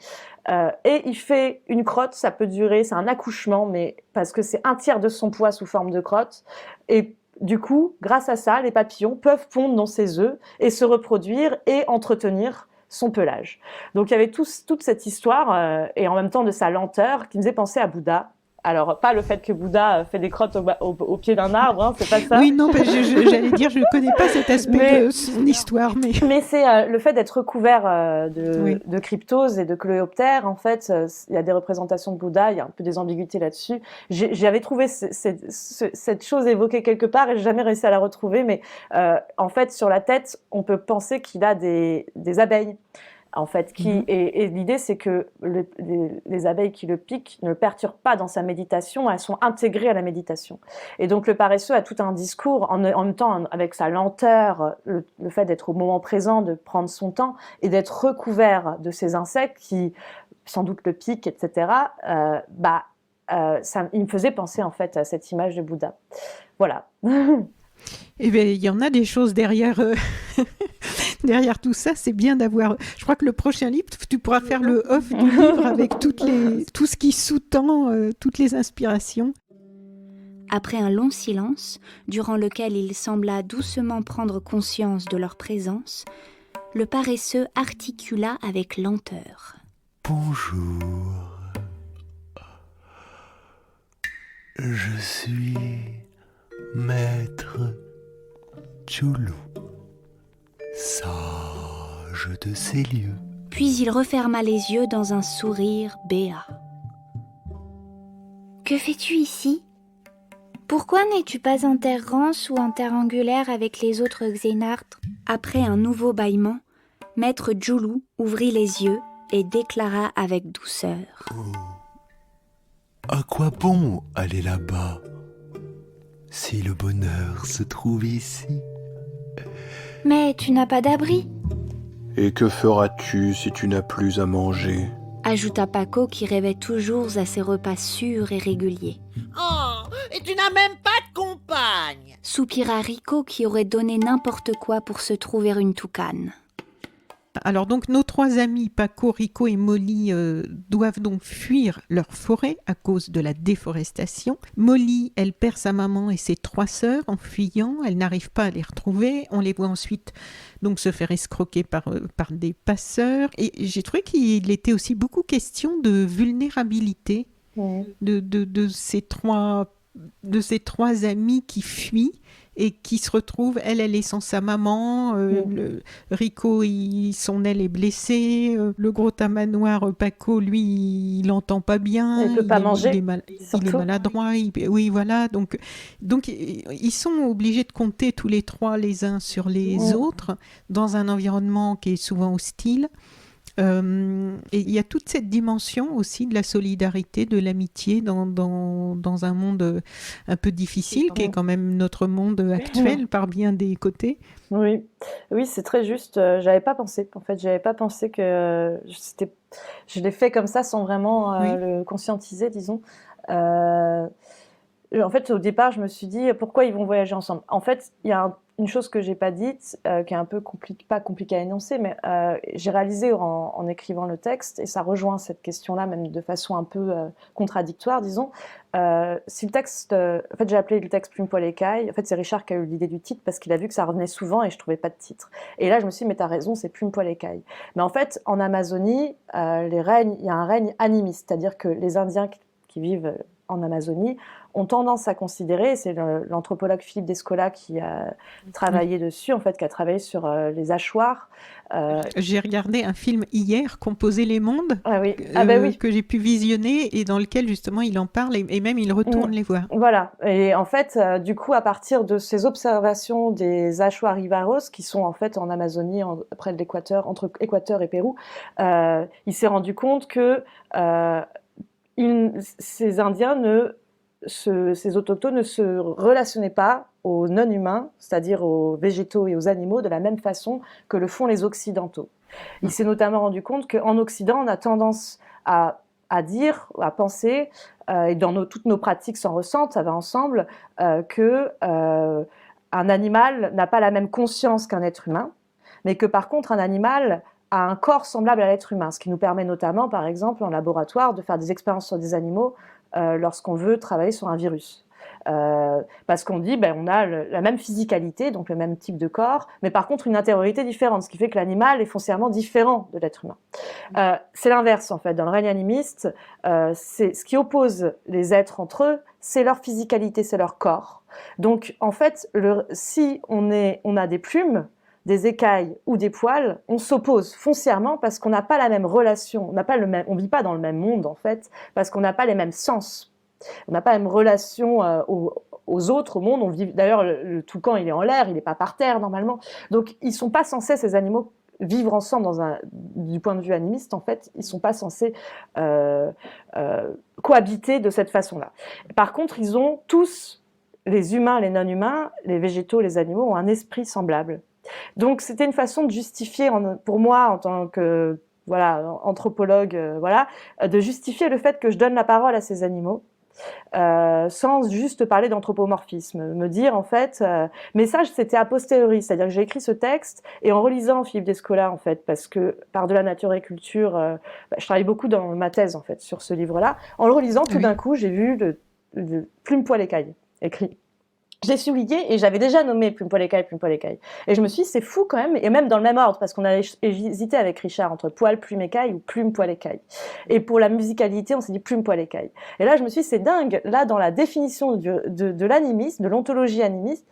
et il fait une crotte, ça peut durer, c'est un accouchement, mais parce que c'est un tiers de son poids sous forme de crotte et du coup, grâce à ça, les papillons peuvent pondre dans ses œufs et se reproduire et entretenir son pelage. Donc il y avait toute cette histoire et en même temps de sa lenteur qui me faisait penser à Bouddha. Alors, pas le fait que Bouddha fait des crottes au pied d'un arbre, c'est pas ça. Oui, non, j'allais dire, je ne connais pas cet aspect de son histoire. Mais c'est le fait d'être recouvert de cryptose et de coléoptères. En fait, il y a des représentations de Bouddha, il y a un peu des ambiguïtés là-dessus. J'avais trouvé cette chose évoquée quelque part et je n'ai jamais réussi à la retrouver. Mais en fait, sur la tête, on peut penser qu'il a des abeilles. En fait, et l'idée, c'est que les abeilles qui le piquent ne le perturbent pas dans sa méditation, elles sont intégrées à la méditation. Et donc, le paresseux a tout un discours, en même temps, avec sa lenteur, le fait d'être au moment présent, de prendre son temps, et d'être recouvert de ces insectes qui, sans doute, le piquent, etc., il me faisait penser, en fait, à cette image de Bouddha. Voilà. Eh bien, il y en a des choses derrière... Derrière tout ça, c'est bien d'avoir... Je crois que le prochain livre, tu pourras faire le off du livre avec tout ce qui sous-tend, toutes les inspirations. Après un long silence, durant lequel il sembla doucement prendre conscience de leur présence, le paresseux articula avec lenteur. Bonjour. Je suis Maître Tchoulou, sage de ces lieux. Puis il referma les yeux dans un sourire béat. « Que fais-tu ici » Pourquoi n'es-tu pas en terre rance ou en terre angulaire avec les autres xénartres ?» Après un nouveau bâillement, Maître Djoulou ouvrit les yeux et déclara avec douceur. À quoi bon aller là-bas si le bonheur se trouve ici? Mais tu n'as pas d'abri, Et que feras-tu si tu n'as plus à manger? ajouta Paco qui rêvait toujours à ses repas sûrs et réguliers. Oh, et tu n'as même pas de compagne. Soupira Rico qui aurait donné n'importe quoi pour se trouver une toucane. Alors donc nos 3 amis, Paco, Rico et Molly, doivent donc fuir leur forêt à cause de la déforestation. Molly, elle perd sa maman et ses 3 sœurs en fuyant, elle n'arrive pas à les retrouver. On les voit ensuite donc se faire escroquer par des passeurs. Et j'ai trouvé qu'il était aussi beaucoup question de vulnérabilité de ces trois amis qui fuient et qui se retrouvent, elle est sans sa maman, Rico, son aile est blessée, le gros tamanoir Paco, lui, il n'entend pas bien, Il peut pas manger, il est maladroit, oui, voilà, donc ils sont obligés de compter tous les 3 les uns sur les autres, dans un environnement qui est souvent hostile. Et il y a toute cette dimension aussi de la solidarité, de l'amitié dans un monde un peu difficile, qui est quand même notre monde actuel par bien des côtés. Oui, c'est très juste. J'avais pas pensé. En fait, j'avais pas pensé que c'était. Je l'ai fait comme ça sans vraiment le conscientiser, disons. En fait, au départ, je me suis dit pourquoi ils vont voyager ensemble. En fait, il y a une chose que j'ai pas dite, qui est un peu pas compliquée à énoncer, mais j'ai réalisé en écrivant le texte, et ça rejoint cette question-là, même de façon un peu contradictoire, disons. Si le texte, en fait, j'ai appelé le texte Plume, Poil, Écaille. En fait, c'est Richard qui a eu l'idée du titre parce qu'il a vu que ça revenait souvent et je trouvais pas de titre. Et là, je me suis dit, mais t'as raison, c'est Plume, Poil, Écaille. Mais en fait, en Amazonie, il y a un règne animiste, c'est-à-dire que les Indiens qui vivent en Amazonie ont tendance à considérer, c'est l'anthropologue Philippe Descola qui a travaillé dessus, en fait, qui a travaillé sur les hachoirs. J'ai regardé un film hier, Composer les mondes, que j'ai pu visionner et dans lequel justement il en parle et même il retourne les voir. Voilà, et en fait, du coup, à partir de ces observations des hachoirs ivaros, qui sont en fait en Amazonie, près de l'Équateur, entre Équateur et Pérou, il s'est rendu compte que ces Indiens ces autochtones ne se relationnaient pas aux non-humains, c'est-à-dire aux végétaux et aux animaux, de la même façon que le font les Occidentaux. Il s'est notamment rendu compte qu'en Occident, on a tendance à dire, à penser, et dans toutes nos pratiques s'en ressentent, ça va ensemble, qu'un animal n'a pas la même conscience qu'un être humain, mais que par contre, un animal a un corps semblable à l'être humain, ce qui nous permet notamment, par exemple, en laboratoire, de faire des expériences sur des animaux lorsqu'on veut travailler sur un virus. Parce qu'on dit, on a la même physicalité, donc le même type de corps, mais par contre une intériorité différente, ce qui fait que l'animal est foncièrement différent de l'être humain. C'est l'inverse, en fait. Dans le règne animiste, c'est ce qui oppose les êtres entre eux, c'est leur physicalité, c'est leur corps. Donc, en fait, si on a des plumes, des écailles ou des poils, on s'oppose foncièrement parce qu'on n'a pas la même relation, on vit pas dans le même monde en fait, parce qu'on n'a pas les mêmes sens, on n'a pas la même relation aux autres, au monde. D'ailleurs, le toucan, il est en l'air, il n'est pas par terre normalement. Donc, ils sont pas censés, ces animaux, vivre ensemble du point de vue animiste. En fait, ils sont pas censés cohabiter de cette façon-là. Par contre, ils ont tous, les humains, les non-humains, les végétaux, les animaux, ont un esprit semblable. Donc, c'était une façon de justifier, pour moi, en tant que anthropologue, de justifier le fait que je donne la parole à ces animaux, sans juste parler d'anthropomorphisme, me dire en fait, mais ça c'était a posteriori, c'est-à-dire que j'ai écrit ce texte et en relisant Philippe Descola en fait, parce que par-delà nature et culture, je travaille beaucoup dans ma thèse en fait sur ce livre-là. En le relisant, tout d'un coup, j'ai vu le Plume, Poil, Écaille écrit. Je l'ai souligné et j'avais déjà nommé Plume, Poil, Écaille, Plume, Poil, Écaille. Et je me suis dit, c'est fou quand même, et même dans le même ordre, parce qu'on a hésité avec Richard entre Poil, Plume, Écaille ou Plume, Poil, Écaille. Et pour la musicalité, on s'est dit Plume, Poil, Écaille. Et là, je me suis dit, c'est dingue, là, dans la définition de l'animisme, de l'ontologie animiste,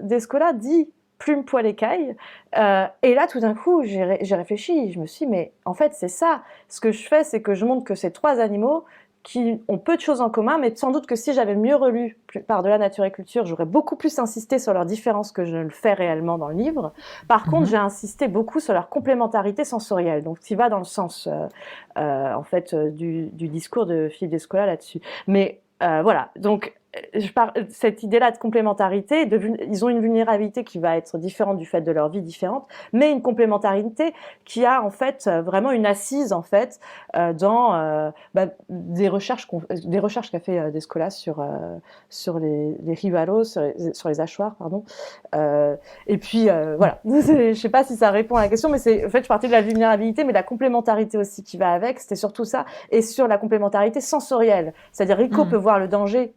Descola dit Plume, Poil, Écaille. Et là, tout d'un coup, j'ai réfléchi, je me suis dit, mais en fait, c'est ça. Ce que je fais, c'est que je montre que ces 3 animaux, qui ont peu de choses en commun, mais sans doute que si j'avais mieux relu Par-delà nature et culture, j'aurais beaucoup plus insisté sur leurs différences que je ne le fais réellement dans le livre. Par contre, j'ai insisté beaucoup sur leur complémentarité sensorielle, donc qui va dans le sens en fait du discours de Philippe Descola là-dessus. Mais voilà, donc cette idée-là de complémentarité, ils ont une vulnérabilité qui va être différente du fait de leur vie différente, mais une complémentarité qui a en fait vraiment une assise en fait dans des recherches qu'a fait Descola sur les rivalos, sur les hachoirs, pardon. Et puis voilà, je sais pas si ça répond à la question, mais en fait je partais de la vulnérabilité, mais la complémentarité aussi qui va avec, c'était surtout ça, et sur la complémentarité sensorielle, c'est-à-dire Rico peut voir le danger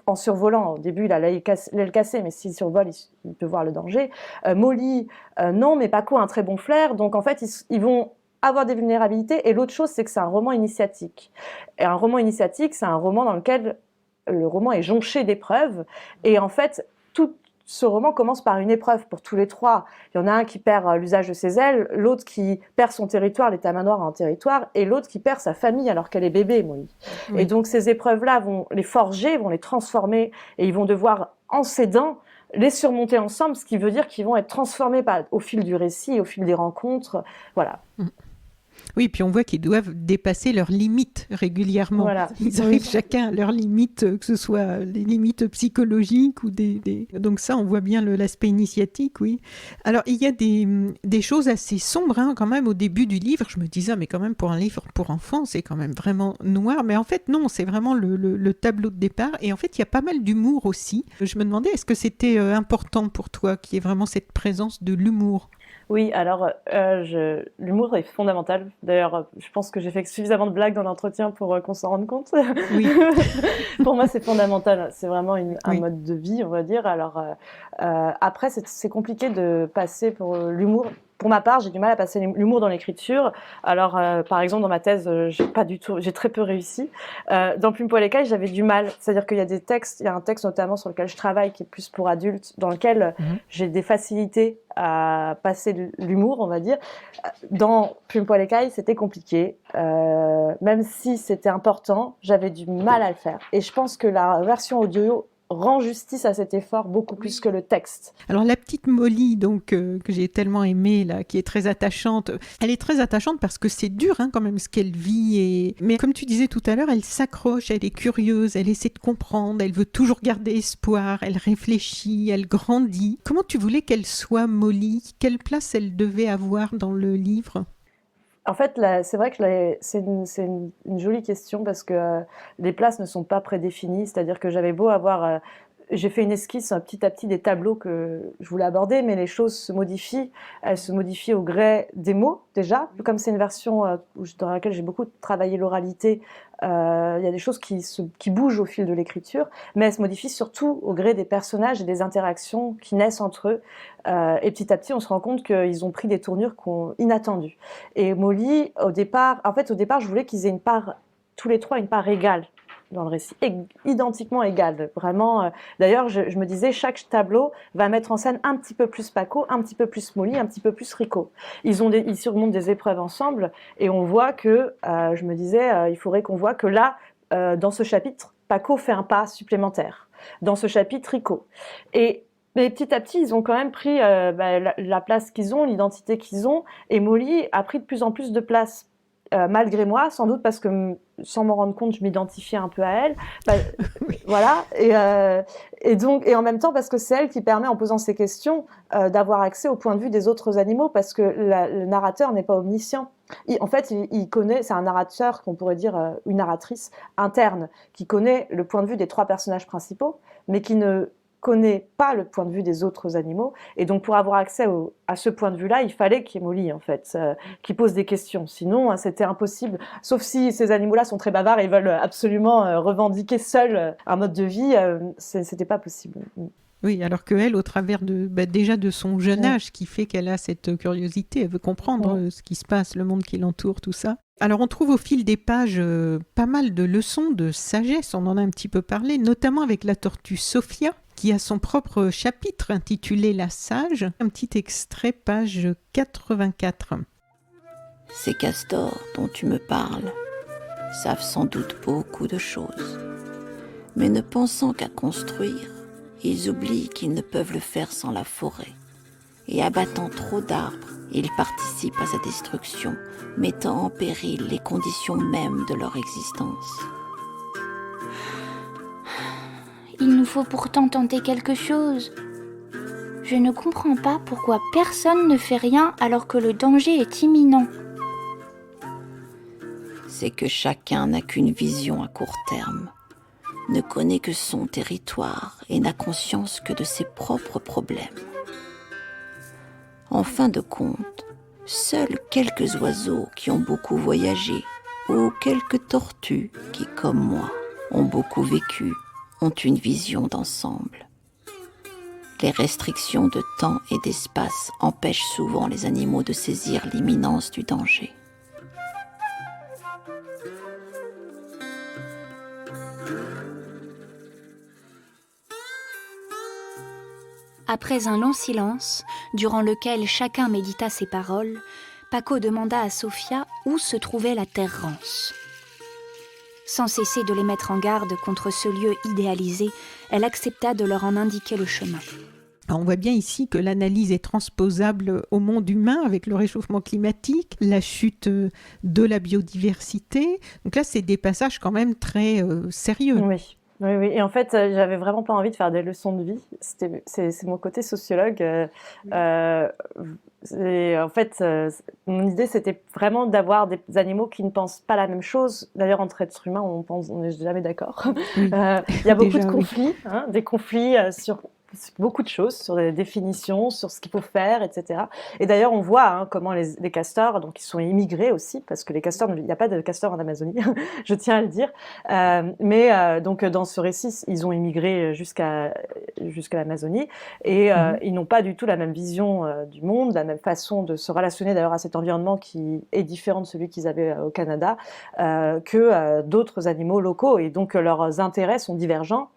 en survolant. Au début, il a l'aile cassée, mais s'il survole, il peut voir le danger. Molly, non, mais Paco a un très bon flair. Donc, en fait, ils vont avoir des vulnérabilités. Et l'autre chose, c'est que c'est un roman initiatique. Et un roman initiatique, c'est un roman dans lequel le roman est jonché d'épreuves. Et en fait, tout ce roman commence par une épreuve pour tous les trois. Il y en a un qui perd l'usage de ses ailes, l'autre qui perd son territoire, l'état manoir a un territoire, et l'autre qui perd sa famille alors qu'elle est bébé, Molly. Oui. Et donc ces épreuves-là vont les forger, vont les transformer, et ils vont devoir, en s'aidant, les surmonter ensemble, ce qui veut dire qu'ils vont être transformés au fil du récit, au fil des rencontres. Voilà. Oui, puis on voit qu'ils doivent dépasser leurs limites régulièrement. Voilà. Ils arrivent chacun à leurs limites, que ce soit les limites psychologiques ou des... Donc ça, on voit bien l'aspect initiatique, oui. Alors, il y a des choses assez sombres, hein, quand même, au début du livre. Je me disais, mais quand même, pour un livre pour enfants, c'est quand même vraiment noir. Mais en fait, non, c'est vraiment le tableau de départ. Et en fait, il y a pas mal d'humour aussi. Je me demandais, est-ce que c'était important pour toi qu'il y ait vraiment cette présence de l'humour ? Oui, alors l'humour est fondamental. D'ailleurs, je pense que j'ai fait suffisamment de blagues dans l'entretien pour qu'on s'en rende compte. Oui. Pour moi, c'est fondamental. C'est vraiment un mode de vie, on va dire. Alors après, c'est compliqué de passer pour l'humour. Pour ma part, j'ai du mal à passer l'humour dans l'écriture. Alors, par exemple, dans ma thèse, j'ai très peu réussi. Dans Plume, Poil, Écaille, j'avais du mal. C'est-à-dire qu'il y a des textes, il y a un texte notamment sur lequel je travaille qui est plus pour adultes, dans lequel j'ai des facilités à passer l'humour, on va dire. Dans Plume, Poil, Écaille, c'était compliqué. Même si c'était important, j'avais du mal à le faire. Et je pense que la version audio rend justice à cet effort beaucoup plus que le texte. Alors la petite Molly, donc que j'ai tellement aimée là, qui est très attachante, elle est très attachante parce que c'est dur hein, quand même ce qu'elle vit. Mais comme tu disais tout à l'heure, elle s'accroche, elle est curieuse, elle essaie de comprendre, elle veut toujours garder espoir, elle réfléchit, elle grandit. Comment tu voulais qu'elle soit Molly ? Quelle place elle devait avoir dans le livre ? En fait, c'est vrai que c'est une jolie question parce que les places ne sont pas prédéfinies. C'est-à-dire que j'avais beau avoir... j'ai fait une esquisse petit à petit des tableaux que je voulais aborder, mais les choses se modifient. Elles se modifient au gré des mots, déjà. Comme c'est une version dans laquelle j'ai beaucoup travaillé l'oralité, il y a des choses qui bougent au fil de l'écriture, mais elles se modifient surtout au gré des personnages et des interactions qui naissent entre eux. Et petit à petit, on se rend compte qu'ils ont pris des tournures inattendues. Et Molly, au départ, je voulais qu'ils aient une part, tous les trois, une part égale dans le récit, identiquement égale. Vraiment, d'ailleurs, je me disais, chaque tableau va mettre en scène un petit peu plus Paco, un petit peu plus Molly, un petit peu plus Rico. Ils surmontent des épreuves ensemble, et on voit que, je me disais, il faudrait qu'on voit que là, dans ce chapitre, Paco fait un pas supplémentaire. Dans ce chapitre, Rico. Mais petit à petit, ils ont quand même pris la place qu'ils ont, l'identité qu'ils ont, et Molly a pris de plus en plus de place. Malgré moi, sans doute parce que sans m'en rendre compte, je m'identifiais un peu à elle. Voilà. Et en même temps, parce que c'est elle qui permet, en posant ces questions, d'avoir accès au point de vue des autres animaux, parce que le narrateur n'est pas omniscient. En fait, il connaît, c'est un narrateur, qu'on pourrait dire une narratrice interne, qui connaît le point de vue des trois personnages principaux, mais qui ne connaît pas le point de vue des autres animaux, et donc pour avoir accès à ce point de vue-là, il fallait qu'il y ait Molly, en fait, qui pose des questions. Sinon, c'était impossible, sauf si ces animaux-là sont très bavards et veulent absolument revendiquer seuls un mode de vie, c'était pas possible. Oui, alors qu'elle, au travers déjà de son jeune âge, qui fait qu'elle a cette curiosité, elle veut comprendre ce qui se passe, le monde qui l'entoure, tout ça. Alors on trouve au fil des pages pas mal de leçons de sagesse, on en a un petit peu parlé, notamment avec la tortue Sophia, qui a son propre chapitre intitulé La Sage. Un petit extrait, page 84. Ces castors dont tu me parles, savent sans doute beaucoup de choses. Mais ne pensant qu'à construire, ils oublient qu'ils ne peuvent le faire sans la forêt. Et abattant trop d'arbres, ils participent à sa destruction, mettant en péril les conditions mêmes de leur existence. Il nous faut pourtant tenter quelque chose. Je ne comprends pas pourquoi personne ne fait rien alors que le danger est imminent. C'est que chacun n'a qu'une vision à court terme, ne connaît que son territoire et n'a conscience que de ses propres problèmes. En fin de compte, seuls quelques oiseaux qui ont beaucoup voyagé ou quelques tortues qui, comme moi, ont beaucoup vécu, ont une vision d'ensemble. Les restrictions de temps et d'espace empêchent souvent les animaux de saisir l'imminence du danger. Après un long silence, durant lequel chacun médita ses paroles, Paco demanda à Sophia où se trouvait la terre rance. Sans cesser de les mettre en garde contre ce lieu idéalisé, elle accepta de leur en indiquer le chemin. On voit bien ici que l'analyse est transposable au monde humain avec le réchauffement climatique, la chute de la biodiversité. Donc là, c'est des passages quand même très sérieux. Oui. Oui, oui. Et en fait, j'avais vraiment pas envie de faire des leçons de vie. C'est mon côté sociologue. Et en fait, mon idée, c'était vraiment d'avoir des animaux qui ne pensent pas la même chose. D'ailleurs, entre êtres humains, on n'est jamais d'accord. Oui. Il y a beaucoup Déjà, de conflits, des conflits sur beaucoup de choses, sur des définitions, sur ce qu'il faut faire, etc. Et d'ailleurs, on voit comment les castors, donc ils sont immigrés aussi, parce que les castors, il n'y a pas de castors en Amazonie, je tiens à le dire. Donc dans ce récit, ils ont immigré jusqu'à l'Amazonie, et ils n'ont pas du tout la même vision du monde, la même façon de se relationner d'ailleurs à cet environnement qui est différent de celui qu'ils avaient au Canada, que d'autres animaux locaux, et donc leurs intérêts sont divergents.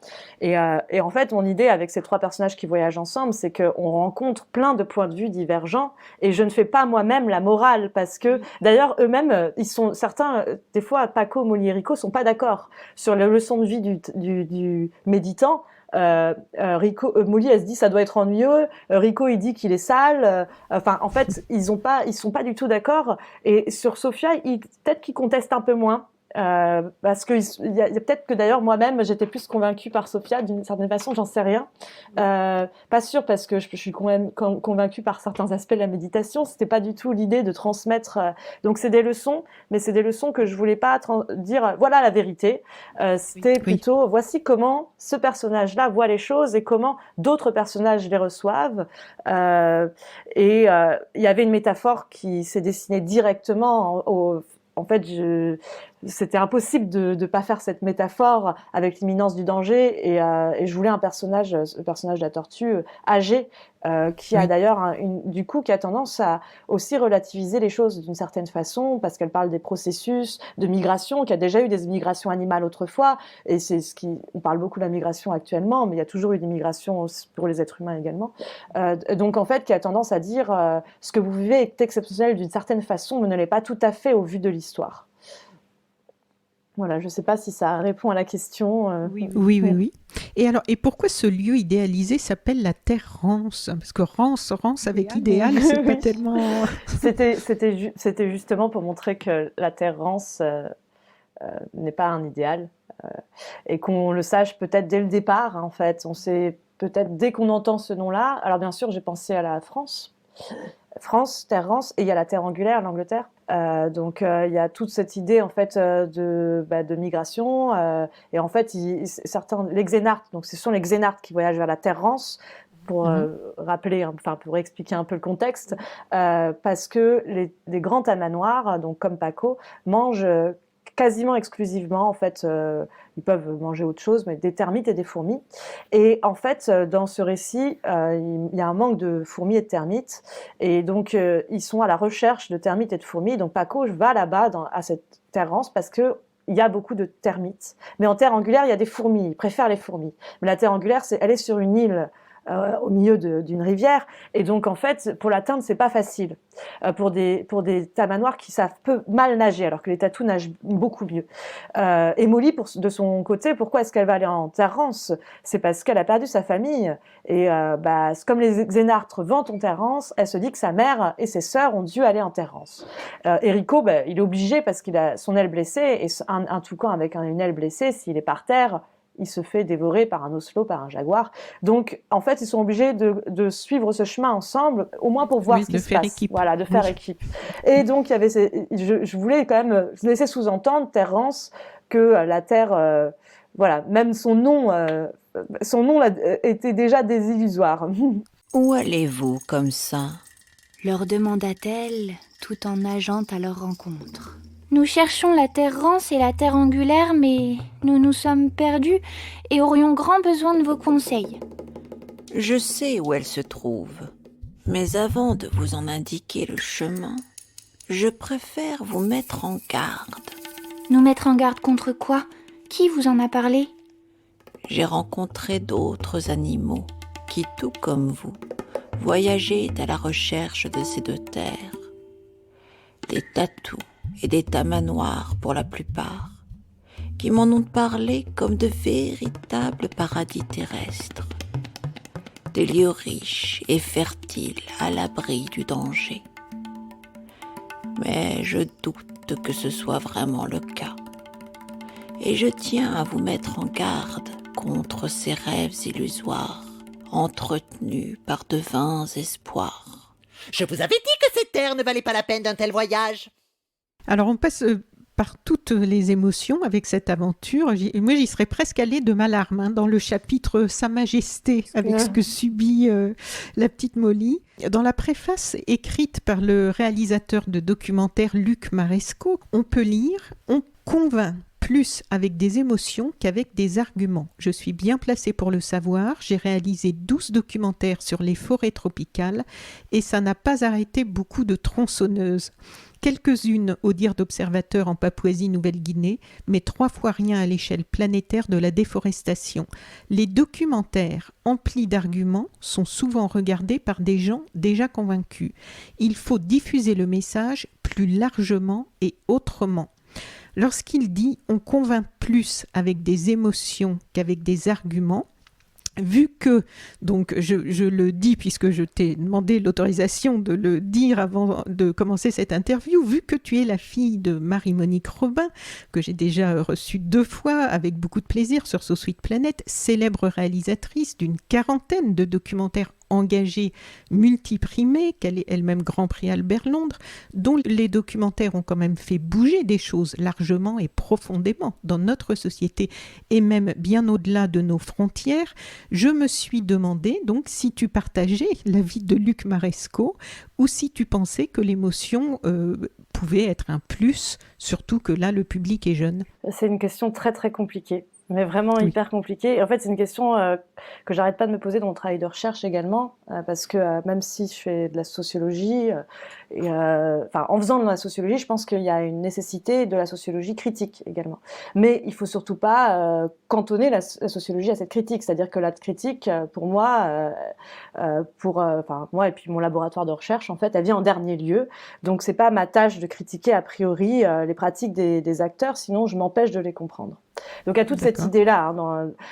Et en fait, mon idée avec ces trois personnages qui voyagent ensemble, c'est qu'on rencontre plein de points de vue divergents, et je ne fais pas moi-même la morale, parce que d'ailleurs eux-mêmes, ils sont certains, des fois Paco, Molly et Rico sont pas d'accord sur la leçon de vie du méditant. Molly elle se dit ça doit être ennuyeux, Rico il dit qu'il est sale, en fait ils sont pas du tout d'accord, et sur Sophia peut-être qu'ils contestent un peu moins. Parce que il y a peut-être que d'ailleurs moi-même j'étais plus convaincue par Sophia d'une certaine façon, j'en sais rien, pas sûre, parce que je suis quand même convaincue par certains aspects de la méditation. C'était pas du tout l'idée de transmettre, donc c'est des leçons, mais c'est des leçons que je voulais pas dire voilà la vérité, c'était plutôt voici comment ce personnage-là voit les choses et comment d'autres personnages les reçoivent, et il y avait une métaphore qui s'est dessinée directement en fait, c'était impossible de pas faire cette métaphore avec l'imminence du danger, et je voulais le personnage de la tortue âgé, qui a d'ailleurs qui a tendance à aussi relativiser les choses d'une certaine façon, parce qu'elle parle des processus de migration, qu'il y a déjà eu des migrations animales autrefois, et on parle beaucoup de la migration actuellement, mais il y a toujours eu des migrations pour les êtres humains également. Donc en fait, qui a tendance à dire ce que vous vivez est exceptionnel d'une certaine façon, mais ne l'est pas tout à fait au vu de l'histoire. Voilà, je ne sais pas si ça répond à la question. Oui. Et pourquoi ce lieu idéalisé s'appelle la Terre Rance ? Parce que Rance avec idéal, c'est pas tellement... C'était justement pour montrer que la Terre Rance n'est pas un idéal, et qu'on le sache peut-être dès le départ, en fait. On sait peut-être dès qu'on entend ce nom-là. Alors bien sûr, j'ai pensé à la France, Terre Rance, et il y a la Terre angulaire, l'Angleterre. Donc il y a toute cette idée en fait de migration, et en fait les Xénartes, donc ce sont les Xénartes qui voyagent vers la Terre Rance pour pour expliquer un peu le contexte, parce que les grands tamanoirs, donc comme Paco, mangent quasiment exclusivement, en fait, ils peuvent manger autre chose, mais des termites et des fourmis. Et en fait, dans ce récit, il y a un manque de fourmis et de termites, et donc ils sont à la recherche de termites et de fourmis. Donc Paco va là-bas à cette terre rance parce que il y a beaucoup de termites. Mais en terre angulaire, il y a des fourmis. Ils préfèrent les fourmis. Mais la terre angulaire, elle est sur une île au milieu d'une rivière. Et donc, en fait, pour l'atteindre, c'est pas facile. Pour des tamanoirs qui savent peu mal nager, alors que les tatous nagent beaucoup mieux. Et Molly, de son côté, pourquoi est-ce qu'elle va aller en terre rance? C'est parce qu'elle a perdu sa famille. Et comme les Xénartres vont en terre rance, elle se dit que sa mère et ses sœurs ont dû aller en terre rance. Rico, il est obligé parce qu'il a son aile blessée, et un toucan avec une aile blessée, s'il est par terre, il se fait dévorer par un ocelot, par un jaguar. Donc, en fait, ils sont obligés de suivre ce chemin ensemble, au moins pour voir ce qui se passe. Équipe. Voilà, de faire équipe. Et donc, il y avait je voulais quand même laisser sous-entendre, terre rance, que la terre, même son nom était déjà désillusoire. Où allez-vous comme ça? leur demanda-t-elle, tout en nageant à leur rencontre. Nous cherchons la terre rance et la terre angulaire, mais nous nous sommes perdus et aurions grand besoin de vos conseils. Je sais où elle se trouve, mais avant de vous en indiquer le chemin, je préfère vous mettre en garde. Nous mettre en garde contre quoi? Qui vous en a parlé? J'ai rencontré d'autres animaux qui, tout comme vous, voyageaient à la recherche de ces deux terres. Des tatous et des tamanoirs pour la plupart, qui m'en ont parlé comme de véritables paradis terrestres. Des lieux riches et fertiles à l'abri du danger. Mais je doute que ce soit vraiment le cas. Et je tiens à vous mettre en garde contre ces rêves illusoires, entretenus par de vains espoirs. Je vous avais dit que ces terres ne valaient pas la peine d'un tel voyage. Alors on passe par toutes les émotions avec cette aventure. Moi j'y serais presque allée de malarme dans le chapitre Sa Majesté, avec ce que subit la petite Molly. Dans la préface écrite par le réalisateur de documentaire Luc Maresco, on peut lire « On convainc plus avec des émotions qu'avec des arguments. Je suis bien placée pour le savoir. J'ai réalisé 12 documentaires sur les forêts tropicales et ça n'a pas arrêté beaucoup de tronçonneuses. Quelques-unes au dire d'observateurs en Papouasie-Nouvelle-Guinée, mais 3 fois rien à l'échelle planétaire de la déforestation. Les documentaires emplis d'arguments sont souvent regardés par des gens déjà convaincus. Il faut diffuser le message plus largement et autrement. Lorsqu'il dit « on convainc plus avec des émotions qu'avec des arguments », vu que, donc je le dis puisque je t'ai demandé l'autorisation de le dire avant de commencer cette interview, vu que tu es la fille de Marie-Monique Robin, que j'ai déjà reçue 2 fois avec beaucoup de plaisir sur So Sweet Planet, célèbre réalisatrice d'une 40aine de documentaires engagée, multiprimée, qu'elle est elle-même Grand Prix Albert Londres, dont les documentaires ont quand même fait bouger des choses largement et profondément dans notre société et même bien au-delà de nos frontières. Je me suis demandé donc si tu partageais l'avis de Luc Maresco ou si tu pensais que l'émotion pouvait être un plus, surtout que là le public est jeune. C'est une question très très compliquée. Mais vraiment hyper compliqué. Et en fait, c'est une question que j'arrête pas de me poser dans mon travail de recherche également, parce que même si je fais de la sociologie, en faisant de la sociologie, je pense qu'il y a une nécessité de la sociologie critique également. Mais il faut surtout pas cantonner la sociologie à cette critique. C'est-à-dire que la critique, pour moi, moi et puis mon laboratoire de recherche, en fait, elle vient en dernier lieu. Donc, c'est pas ma tâche de critiquer a priori les pratiques des acteurs, sinon je m'empêche de les comprendre. Donc il y a toute cette idée-là.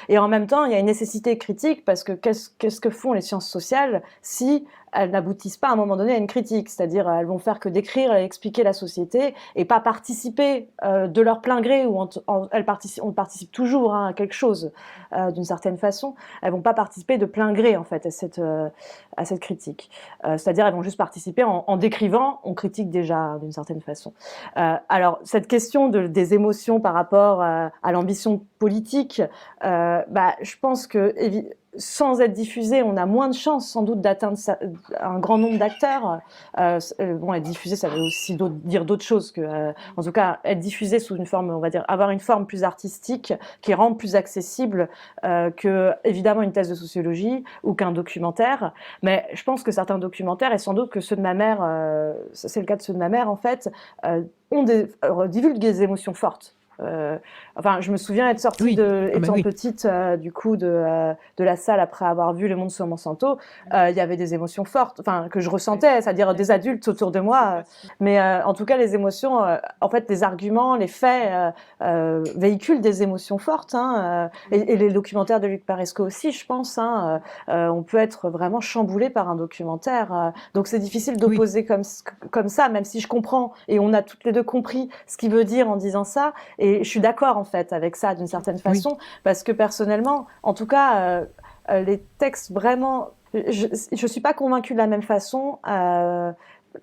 Et en même temps, il y a une nécessité critique parce que qu'est-ce que font les sciences sociales si elles n'aboutissent pas à un moment donné à une critique? C'est-à-dire elles vont faire que décrire et expliquer la société et pas participer de leur plein gré, ou on participe toujours à quelque chose d'une certaine façon. Elles vont pas participer de plein gré en fait à cette critique. C'est-à-dire elles vont juste participer en décrivant, on critique déjà d'une certaine façon. Alors cette question des émotions par rapport à l'ambition politique, je pense que sans être diffusé, on a moins de chances sans doute d'atteindre un grand nombre d'acteurs. Être diffusé, ça veut aussi dire d'autres choses que, en tout cas, être diffusé sous une forme, on va dire, avoir une forme plus artistique qui rend plus accessible que, évidemment, une thèse de sociologie ou qu'un documentaire. Mais je pense que certains documentaires, et sans doute que ceux de ma mère, c'est le cas de ceux de ma mère, en fait, divulguent des émotions fortes. Enfin, je me souviens être sortie étant petite, du coup, de la salle après avoir vu Le Monde sur Monsanto. Il y avait des émotions fortes, enfin, que je ressentais, c'est-à-dire des adultes autour de moi. Mais en tout cas, les émotions, en fait, les arguments, les faits véhiculent des émotions fortes. Hein, et les documentaires de Luc Paresco aussi, je pense. Hein, on peut être vraiment chamboulé par un documentaire. Donc, c'est difficile d'opposer comme ça, même si je comprends, et on a toutes les deux compris ce qu'il veut dire en disant ça. Et je suis d'accord, en fait, avec ça, d'une certaine façon, parce que personnellement, en tout cas, les textes vraiment... Je suis pas convaincue de la même façon.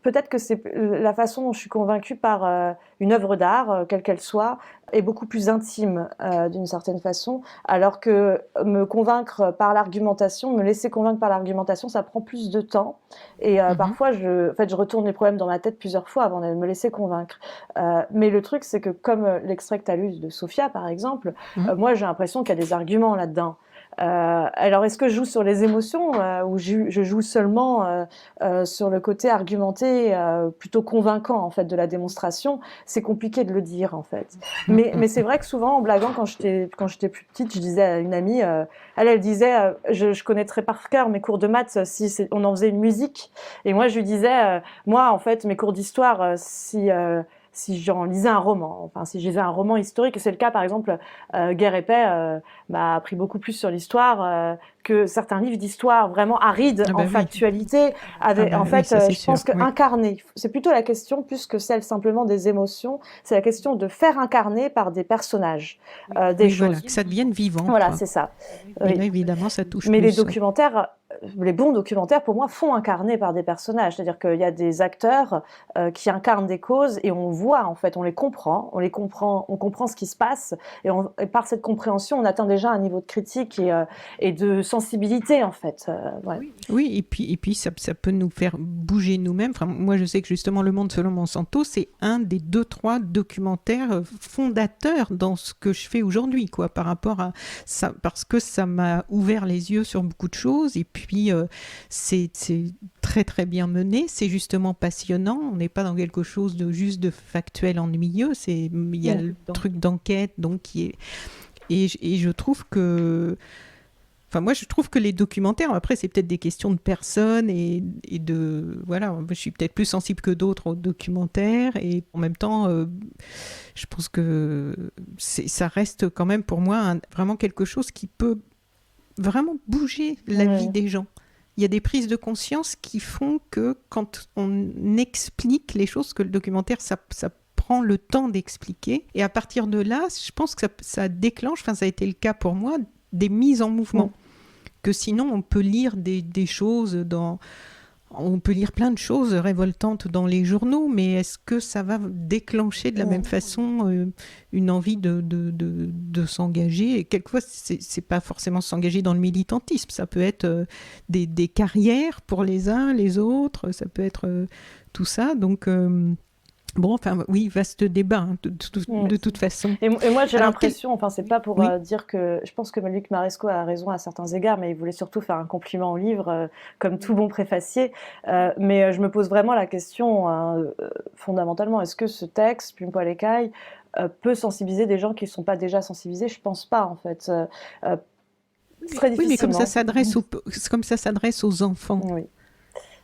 Peut-être que c'est la façon dont je suis convaincue par une œuvre d'art, quelle qu'elle soit, est beaucoup plus intime d'une certaine façon, alors que me convaincre par l'argumentation, me laisser convaincre par l'argumentation, ça prend plus de temps. Et parfois, je retourne les problèmes dans ma tête plusieurs fois avant de me laisser convaincre. Mais le truc, c'est que comme l'extrait que tu as lu de Sophia, par exemple, moi, j'ai l'impression qu'il y a des arguments là-dedans. Alors, est-ce que je joue sur les émotions ou je joue seulement sur le côté argumenté, plutôt convaincant en fait de la démonstration? C'est compliqué de le dire en fait. Mais c'est vrai que souvent en blaguant, quand j'étais plus petite, je disais à une amie, elle disait, je connaîtrais par cœur mes cours de maths si on en faisait une musique. Et moi je lui disais, moi en fait mes cours d'histoire, si j'en lisais un roman, enfin si je lisais un roman historique, c'est le cas par exemple, Guerre et Paix m'a appris beaucoup plus sur l'histoire que certains livres d'histoire vraiment arides factualité. Je pense qu'incarner, c'est plutôt la question plus que celle simplement des émotions, c'est la question de faire incarner par des personnages des choses. Voilà, que ça devienne vivant. Voilà, c'est ça. Et là, évidemment, ça touche Mais plus. les documentaires... Les bons documentaires, pour moi, font incarner par des personnages. C'est-à-dire qu'il y a des acteurs qui incarnent des causes et on voit, en fait, on comprend ce qui se passe. Et par cette compréhension, on atteint déjà un niveau de critique et de sensibilité, en fait. Oui, et puis ça peut nous faire bouger nous-mêmes. Enfin, moi, je sais que justement, Le Monde selon Monsanto, c'est un des 2-3 documentaires fondateurs dans ce que je fais aujourd'hui, quoi, par rapport à ça, parce que ça m'a ouvert les yeux sur beaucoup de choses. Et puis, c'est très très bien mené, c'est justement passionnant, on n'est pas dans quelque chose de juste de factuel ennuyeux, il y a le truc d'enquête donc qui est... Et je trouve que... Enfin, moi, je trouve que les documentaires, après, c'est peut-être des questions de personnes et de... Voilà, je suis peut-être plus sensible que d'autres aux documentaires et en même temps, je pense que ça reste quand même pour moi vraiment quelque chose qui peut vraiment bouger la vie des gens. Il y a des prises de conscience qui font que quand on explique les choses, que le documentaire, ça prend le temps d'expliquer. Et à partir de là, je pense que ça déclenche, enfin ça a été le cas pour moi, des mises en mouvement. Que sinon, on peut lire des choses on peut lire plein de choses révoltantes dans les journaux, mais est-ce que ça va déclencher de la même façon une envie de s'engager? Et quelquefois, c'est pas forcément s'engager dans le militantisme, ça peut être des carrières pour les uns, les autres, ça peut être tout ça. Donc, bon, enfin, oui, vaste débat, hein, de toute façon. Et moi, j'ai l'impression, enfin, c'est pas pour dire que... Je pense que Luc Paresco a raison à certains égards, mais il voulait surtout faire un compliment au livre, comme tout bon préfacier. Mais je me pose vraiment la question, fondamentalement, est-ce que ce texte, Plume, Poil, Écaille, peut sensibiliser des gens qui ne sont pas déjà sensibilisés? Je pense pas, en fait. Très difficilement. Oui, mais comme ça s'adresse aux enfants. Oui,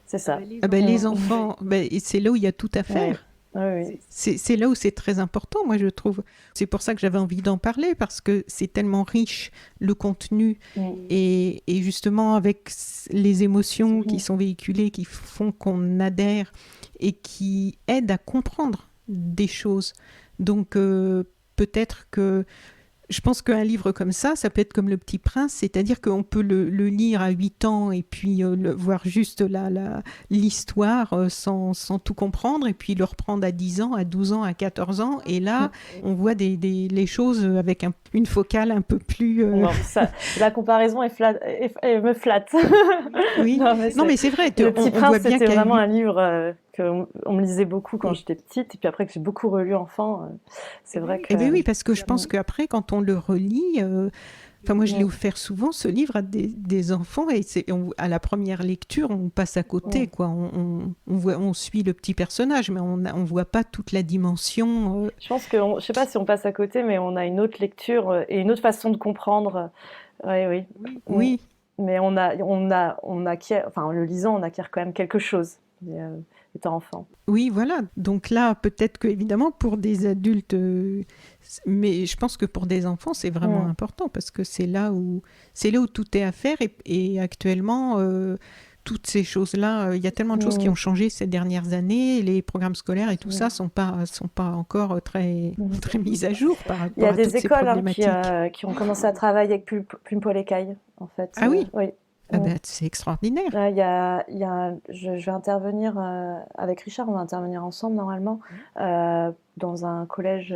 c'est ça. Les enfants, c'est là où il y a tout à faire. Oui. C'est là où c'est très important, moi je trouve. C'est pour ça que j'avais envie d'en parler, parce que c'est tellement riche le contenu et justement avec les émotions qui sont véhiculées, qui font qu'on adhère et qui aident à comprendre des choses. Donc peut-être que je pense qu'un livre comme ça peut être comme Le Petit Prince, c'est-à-dire qu'on peut le lire à 8 ans et puis voir juste l'histoire sans tout comprendre, et puis le reprendre à 10 ans, à 12 ans, à 14 ans, et là, on voit les choses avec une focale un peu plus... Non, la comparaison me flatte. Oui, non, mais c'est vrai. Le Petit Prince, c'était vraiment un livre... qu'on me lisait beaucoup quand j'étais petite, et puis après que j'ai beaucoup relu enfant, c'est vrai que... Eh bien oui, parce que je pense qu'après, quand on le relit, Enfin, moi, je l'ai offert souvent, ce livre, à des enfants, et à la première lecture, on passe à côté, quoi. On suit le petit personnage, mais on voit pas toute la dimension. Je pense que, je sais pas si on passe à côté, mais on a une autre lecture et une autre façon de comprendre. Oui. Oui. Mais on acquiert, enfin, en le lisant, on acquiert quand même quelque chose, étant enfant. Oui, voilà. Donc là, peut-être que, évidemment, pour des adultes, mais je pense que pour des enfants, c'est vraiment important, parce que c'est là où tout est à faire, et actuellement, toutes ces choses-là, il y a tellement de choses qui ont changé ces dernières années, les programmes scolaires et tout ça sont pas encore très mises à jour par rapport à toutes ces problématiques. Il y a des écoles qui ont commencé à travailler avec Plume, Poil, Écaille, en fait. Ah oui. Oui. Ah ben, c'est extraordinaire. Je vais intervenir avec Richard, on va intervenir ensemble normalement dans un collège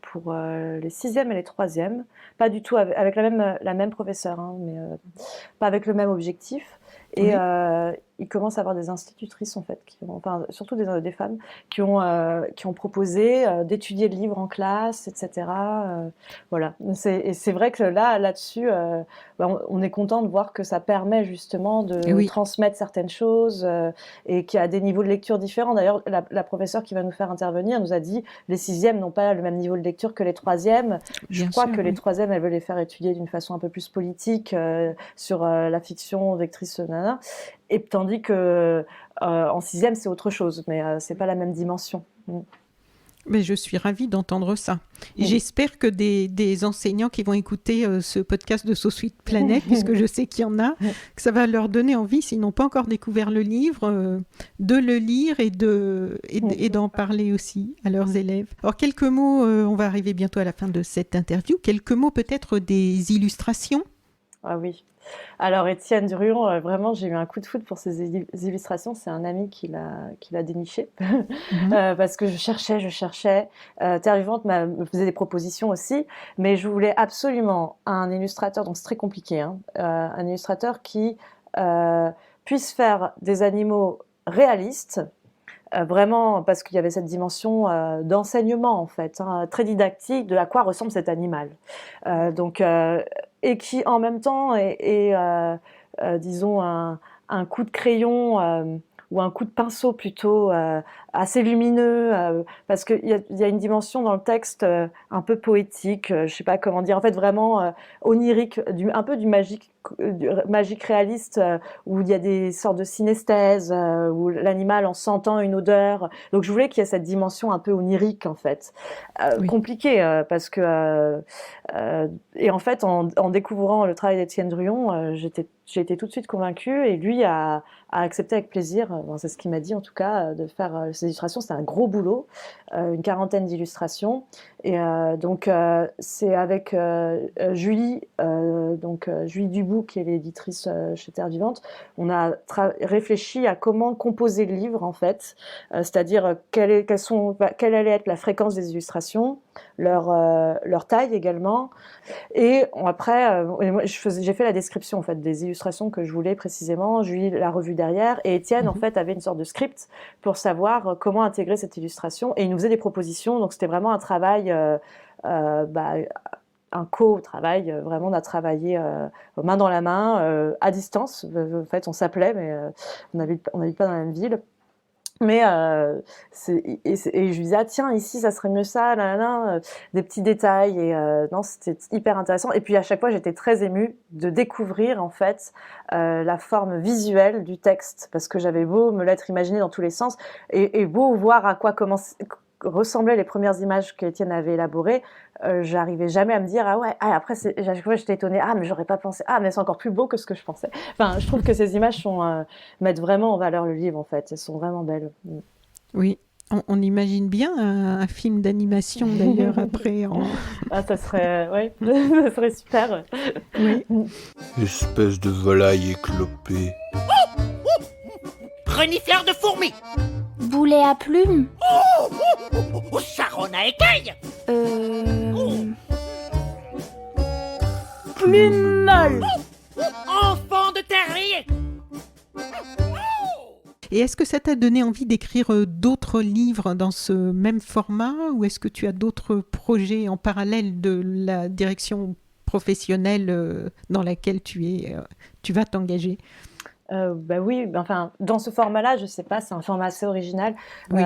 pour les 6e et les 3e. Pas du tout avec la même professeure, hein, mais pas avec le même objectif. Et il commence à avoir des institutrices, en fait, surtout des femmes, qui ont proposé d'étudier le livre en classe, etc. Voilà. Et c'est vrai que là-dessus, on est content de voir que ça permet justement de transmettre certaines choses et qu'il y a des niveaux de lecture différents. D'ailleurs, la professeure qui va nous faire intervenir nous a dit les 6e n'ont pas le même niveau de lecture que les 3e. Je crois que les 3e, elle veut les faire étudier d'une façon un peu plus politique sur la fiction, vectrice, nana. Et tandis que en 6e, c'est autre chose, mais c'est pas la même dimension. Mais je suis ravie d'entendre ça. J'espère que des enseignants qui vont écouter ce podcast de SoSuite Planète, puisque je sais qu'il y en a, que ça va leur donner envie, s'ils n'ont pas encore découvert le livre, de le lire et d'en parler aussi à leurs élèves. Alors, quelques mots, on va arriver bientôt à la fin de cette interview, quelques mots peut-être des illustrations. Ah oui. Alors Étienne Druon, vraiment j'ai eu un coup de foudre pour ces illustrations, c'est un ami qui l'a déniché parce que je cherchais, Terre Vivante me faisait des propositions aussi, mais je voulais absolument un illustrateur, donc c'est très compliqué, un illustrateur qui puisse faire des animaux réalistes, vraiment parce qu'il y avait cette dimension d'enseignement en fait, très didactique de à quoi ressemble cet animal. Et qui en même temps est disons un coup de crayon ou un coup de pinceau plutôt assez lumineux parce qu'il y a une dimension dans le texte un peu poétique, je sais pas comment dire, en fait vraiment onirique, un peu du magique réaliste où il y a des sortes de synestèse où l'animal en sentant une odeur, donc je voulais qu'il y ait cette dimension un peu onirique en fait, compliqué parce que et en fait en découvrant le travail d'Étienne Druon, j'ai été tout de suite convaincue et lui a accepté avec plaisir, c'est ce qu'il m'a dit en tout cas, de faire ces illustrations. C'était un gros boulot, une 40aine d'illustrations et donc c'est avec Julie Dubout qui est l'éditrice chez Terre Vivante, on a réfléchi à comment composer le livre en fait, c'est-à-dire quelle allait être la fréquence des illustrations, leur taille également, et après j'ai fait la description en fait des illustrations que je voulais précisément, Julie l'a revue derrière, et Étienne en fait avait une sorte de script pour savoir comment intégrer cette illustration, et il nous faisait des propositions, donc c'était vraiment un travail un co-travail, vraiment on a travaillé main dans la main, à distance, en fait on s'appelait mais on n'habite pas dans la même ville. Mais et je lui disais tiens ici ça serait mieux ça, des petits détails, et non c'était hyper intéressant, et puis à chaque fois j'étais très émue de découvrir en fait la forme visuelle du texte, parce que j'avais beau me l'être imaginé dans tous les sens et beau voir à quoi ressemblaient les premières images qu'Étienne avait élaborées, j'arrivais jamais à me dire après à chaque fois j'étais étonnée, mais j'aurais pas pensé, mais c'est encore plus beau que ce que je pensais. Enfin, je trouve que ces images mettent vraiment en valeur le livre en fait, elles sont vraiment belles. Oui, on imagine bien un film d'animation d'ailleurs après. Ça serait ça serait super. Oui. Espèce de volaille éclopée. Renifleur de fourmis. Boulet à plumes. Charon à écailles. Plume molle. Enfant de terrier. Et est-ce que ça t'a donné envie d'écrire d'autres livres dans ce même format, ou est-ce que tu as d'autres projets en parallèle de la direction professionnelle dans laquelle tu vas t'engager? Oui, enfin, dans ce format-là, je sais pas, c'est un format assez original. Oui.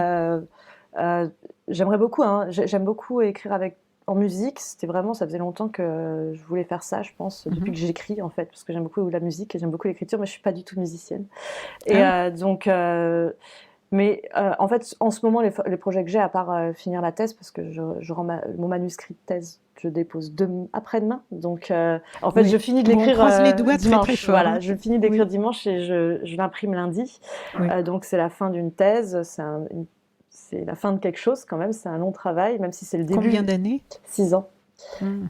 J'aimerais beaucoup, j'aime beaucoup écrire en musique. C'était vraiment, ça faisait longtemps que je voulais faire ça, je pense, depuis que j'écris en fait, parce que j'aime beaucoup la musique et j'aime beaucoup l'écriture, mais je suis pas du tout musicienne. Et en fait, en ce moment, les projets que j'ai, à part finir la thèse, parce que je rends mon manuscrit de thèse, je dépose après-demain. Donc, en fait, je finis de l'écrire on croise les doigts dimanche. très fort. Voilà, je finis d'écrire dimanche et je l'imprime lundi. Oui. Donc, c'est la fin d'une thèse. C'est la fin de quelque chose quand même. C'est un long travail, même si c'est le début. Combien d'années? 6 ans.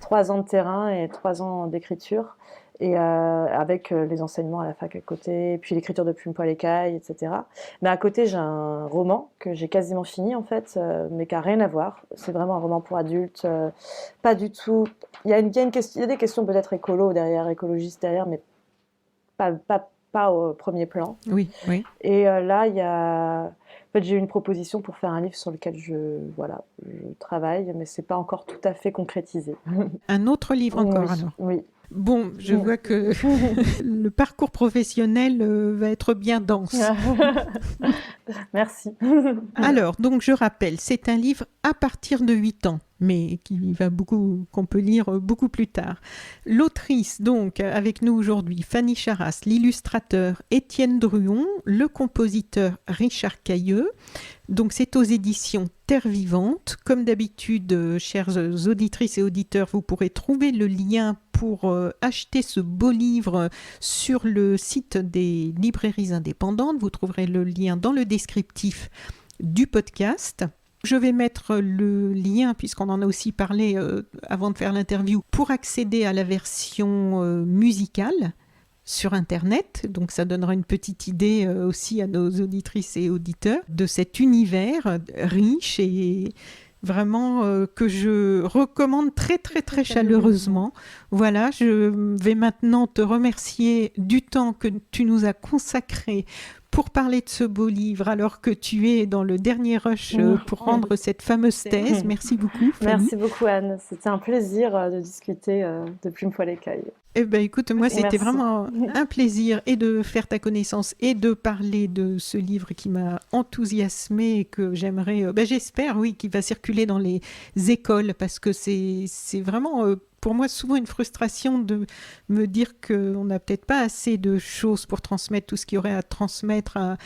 3 ans de terrain et 3 ans d'écriture. Et avec les enseignements à la fac à côté, puis l'écriture de Plume, Poil, Écaille, etc. Mais à côté, j'ai un roman que j'ai quasiment fini, en fait, mais qui n'a rien à voir. C'est vraiment un roman pour adultes, pas du tout... Il y a des questions peut-être écologistes derrière, mais pas au premier plan. Oui. Et là, en fait, j'ai eu une proposition pour faire un livre sur lequel je travaille, mais ce n'est pas encore tout à fait concrétisé. Un autre livre encore, alors? Oui. Bon, je vois que le parcours professionnel va être bien dense. Merci. Alors, donc je rappelle, c'est un livre à partir de 8 ans, mais qu'on peut lire beaucoup plus tard. L'autrice, donc, avec nous aujourd'hui, Fanny Charras, l'illustrateur Étienne Druon, le compositeur Richard Cailleux. Donc, c'est aux éditions Terre Vivante. Comme d'habitude, chères auditrices et auditeurs, vous pourrez trouver le lien pour acheter ce beau livre sur le site des librairies indépendantes. Vous trouverez le lien dans le descriptif du podcast. Je vais mettre le lien, puisqu'on en a aussi parlé avant de faire l'interview, pour accéder à la version musicale sur Internet. Donc ça donnera une petite idée aussi à nos auditrices et auditeurs de cet univers riche et vraiment que je recommande très très très chaleureusement. Voilà, je vais maintenant te remercier du temps que tu nous as consacré pour parler de ce beau livre, alors que tu es dans le dernier rush pour rendre cette fameuse thèse. Merci beaucoup, Fanny. Merci beaucoup, Anne. C'était un plaisir de discuter de Plume, Poil, Écaille. Eh bien, écoute, moi, c'était vraiment un plaisir et de faire ta connaissance et de parler de ce livre qui m'a enthousiasmée et que j'aimerais, j'espère, oui, qu'il va circuler dans les écoles, parce que c'est vraiment... pour moi, souvent une frustration de me dire qu'on n'a peut-être pas assez de choses pour transmettre tout ce qu'il y aurait à transmettre à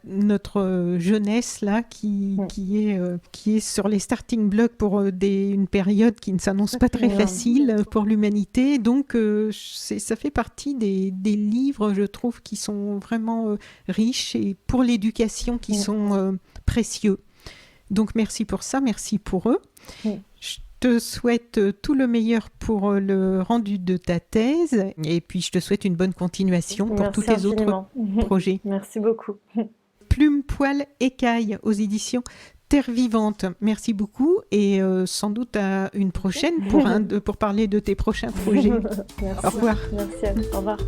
notre jeunesse là, qui est sur les starting blocks pour une période qui ne s'annonce pas très facile pour l'humanité. Donc, ça fait partie des livres, je trouve, qui sont vraiment riches et pour l'éducation qui sont précieux. Donc, merci pour ça, merci pour eux. Je te souhaite tout le meilleur pour le rendu de ta thèse et puis je te souhaite une bonne continuation pour tous tes autres projets. Merci beaucoup. Plume, Poil, Écaille aux éditions Terre Vivante. Merci beaucoup et sans doute à une prochaine pour parler de tes prochains projets. Merci. Au revoir. Merci Anne. Au revoir.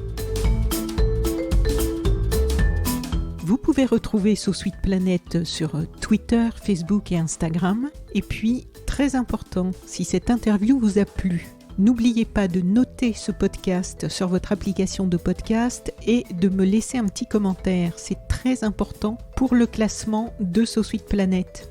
Vous pouvez retrouver So Sweet Planet sur Twitter, Facebook et Instagram. Et puis, très important, si cette interview vous a plu, n'oubliez pas de noter ce podcast sur votre application de podcast et de me laisser un petit commentaire. C'est très important pour le classement de So Sweet Planet.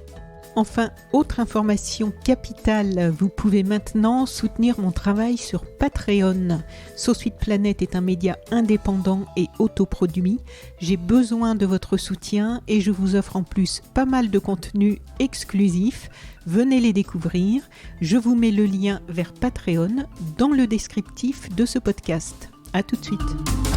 Enfin, autre information capitale, vous pouvez maintenant soutenir mon travail sur Patreon. So Sweet Planet est un média indépendant et autoproduit. J'ai besoin de votre soutien et je vous offre en plus pas mal de contenus exclusifs. Venez les découvrir. Je vous mets le lien vers Patreon dans le descriptif de ce podcast. À tout de suite.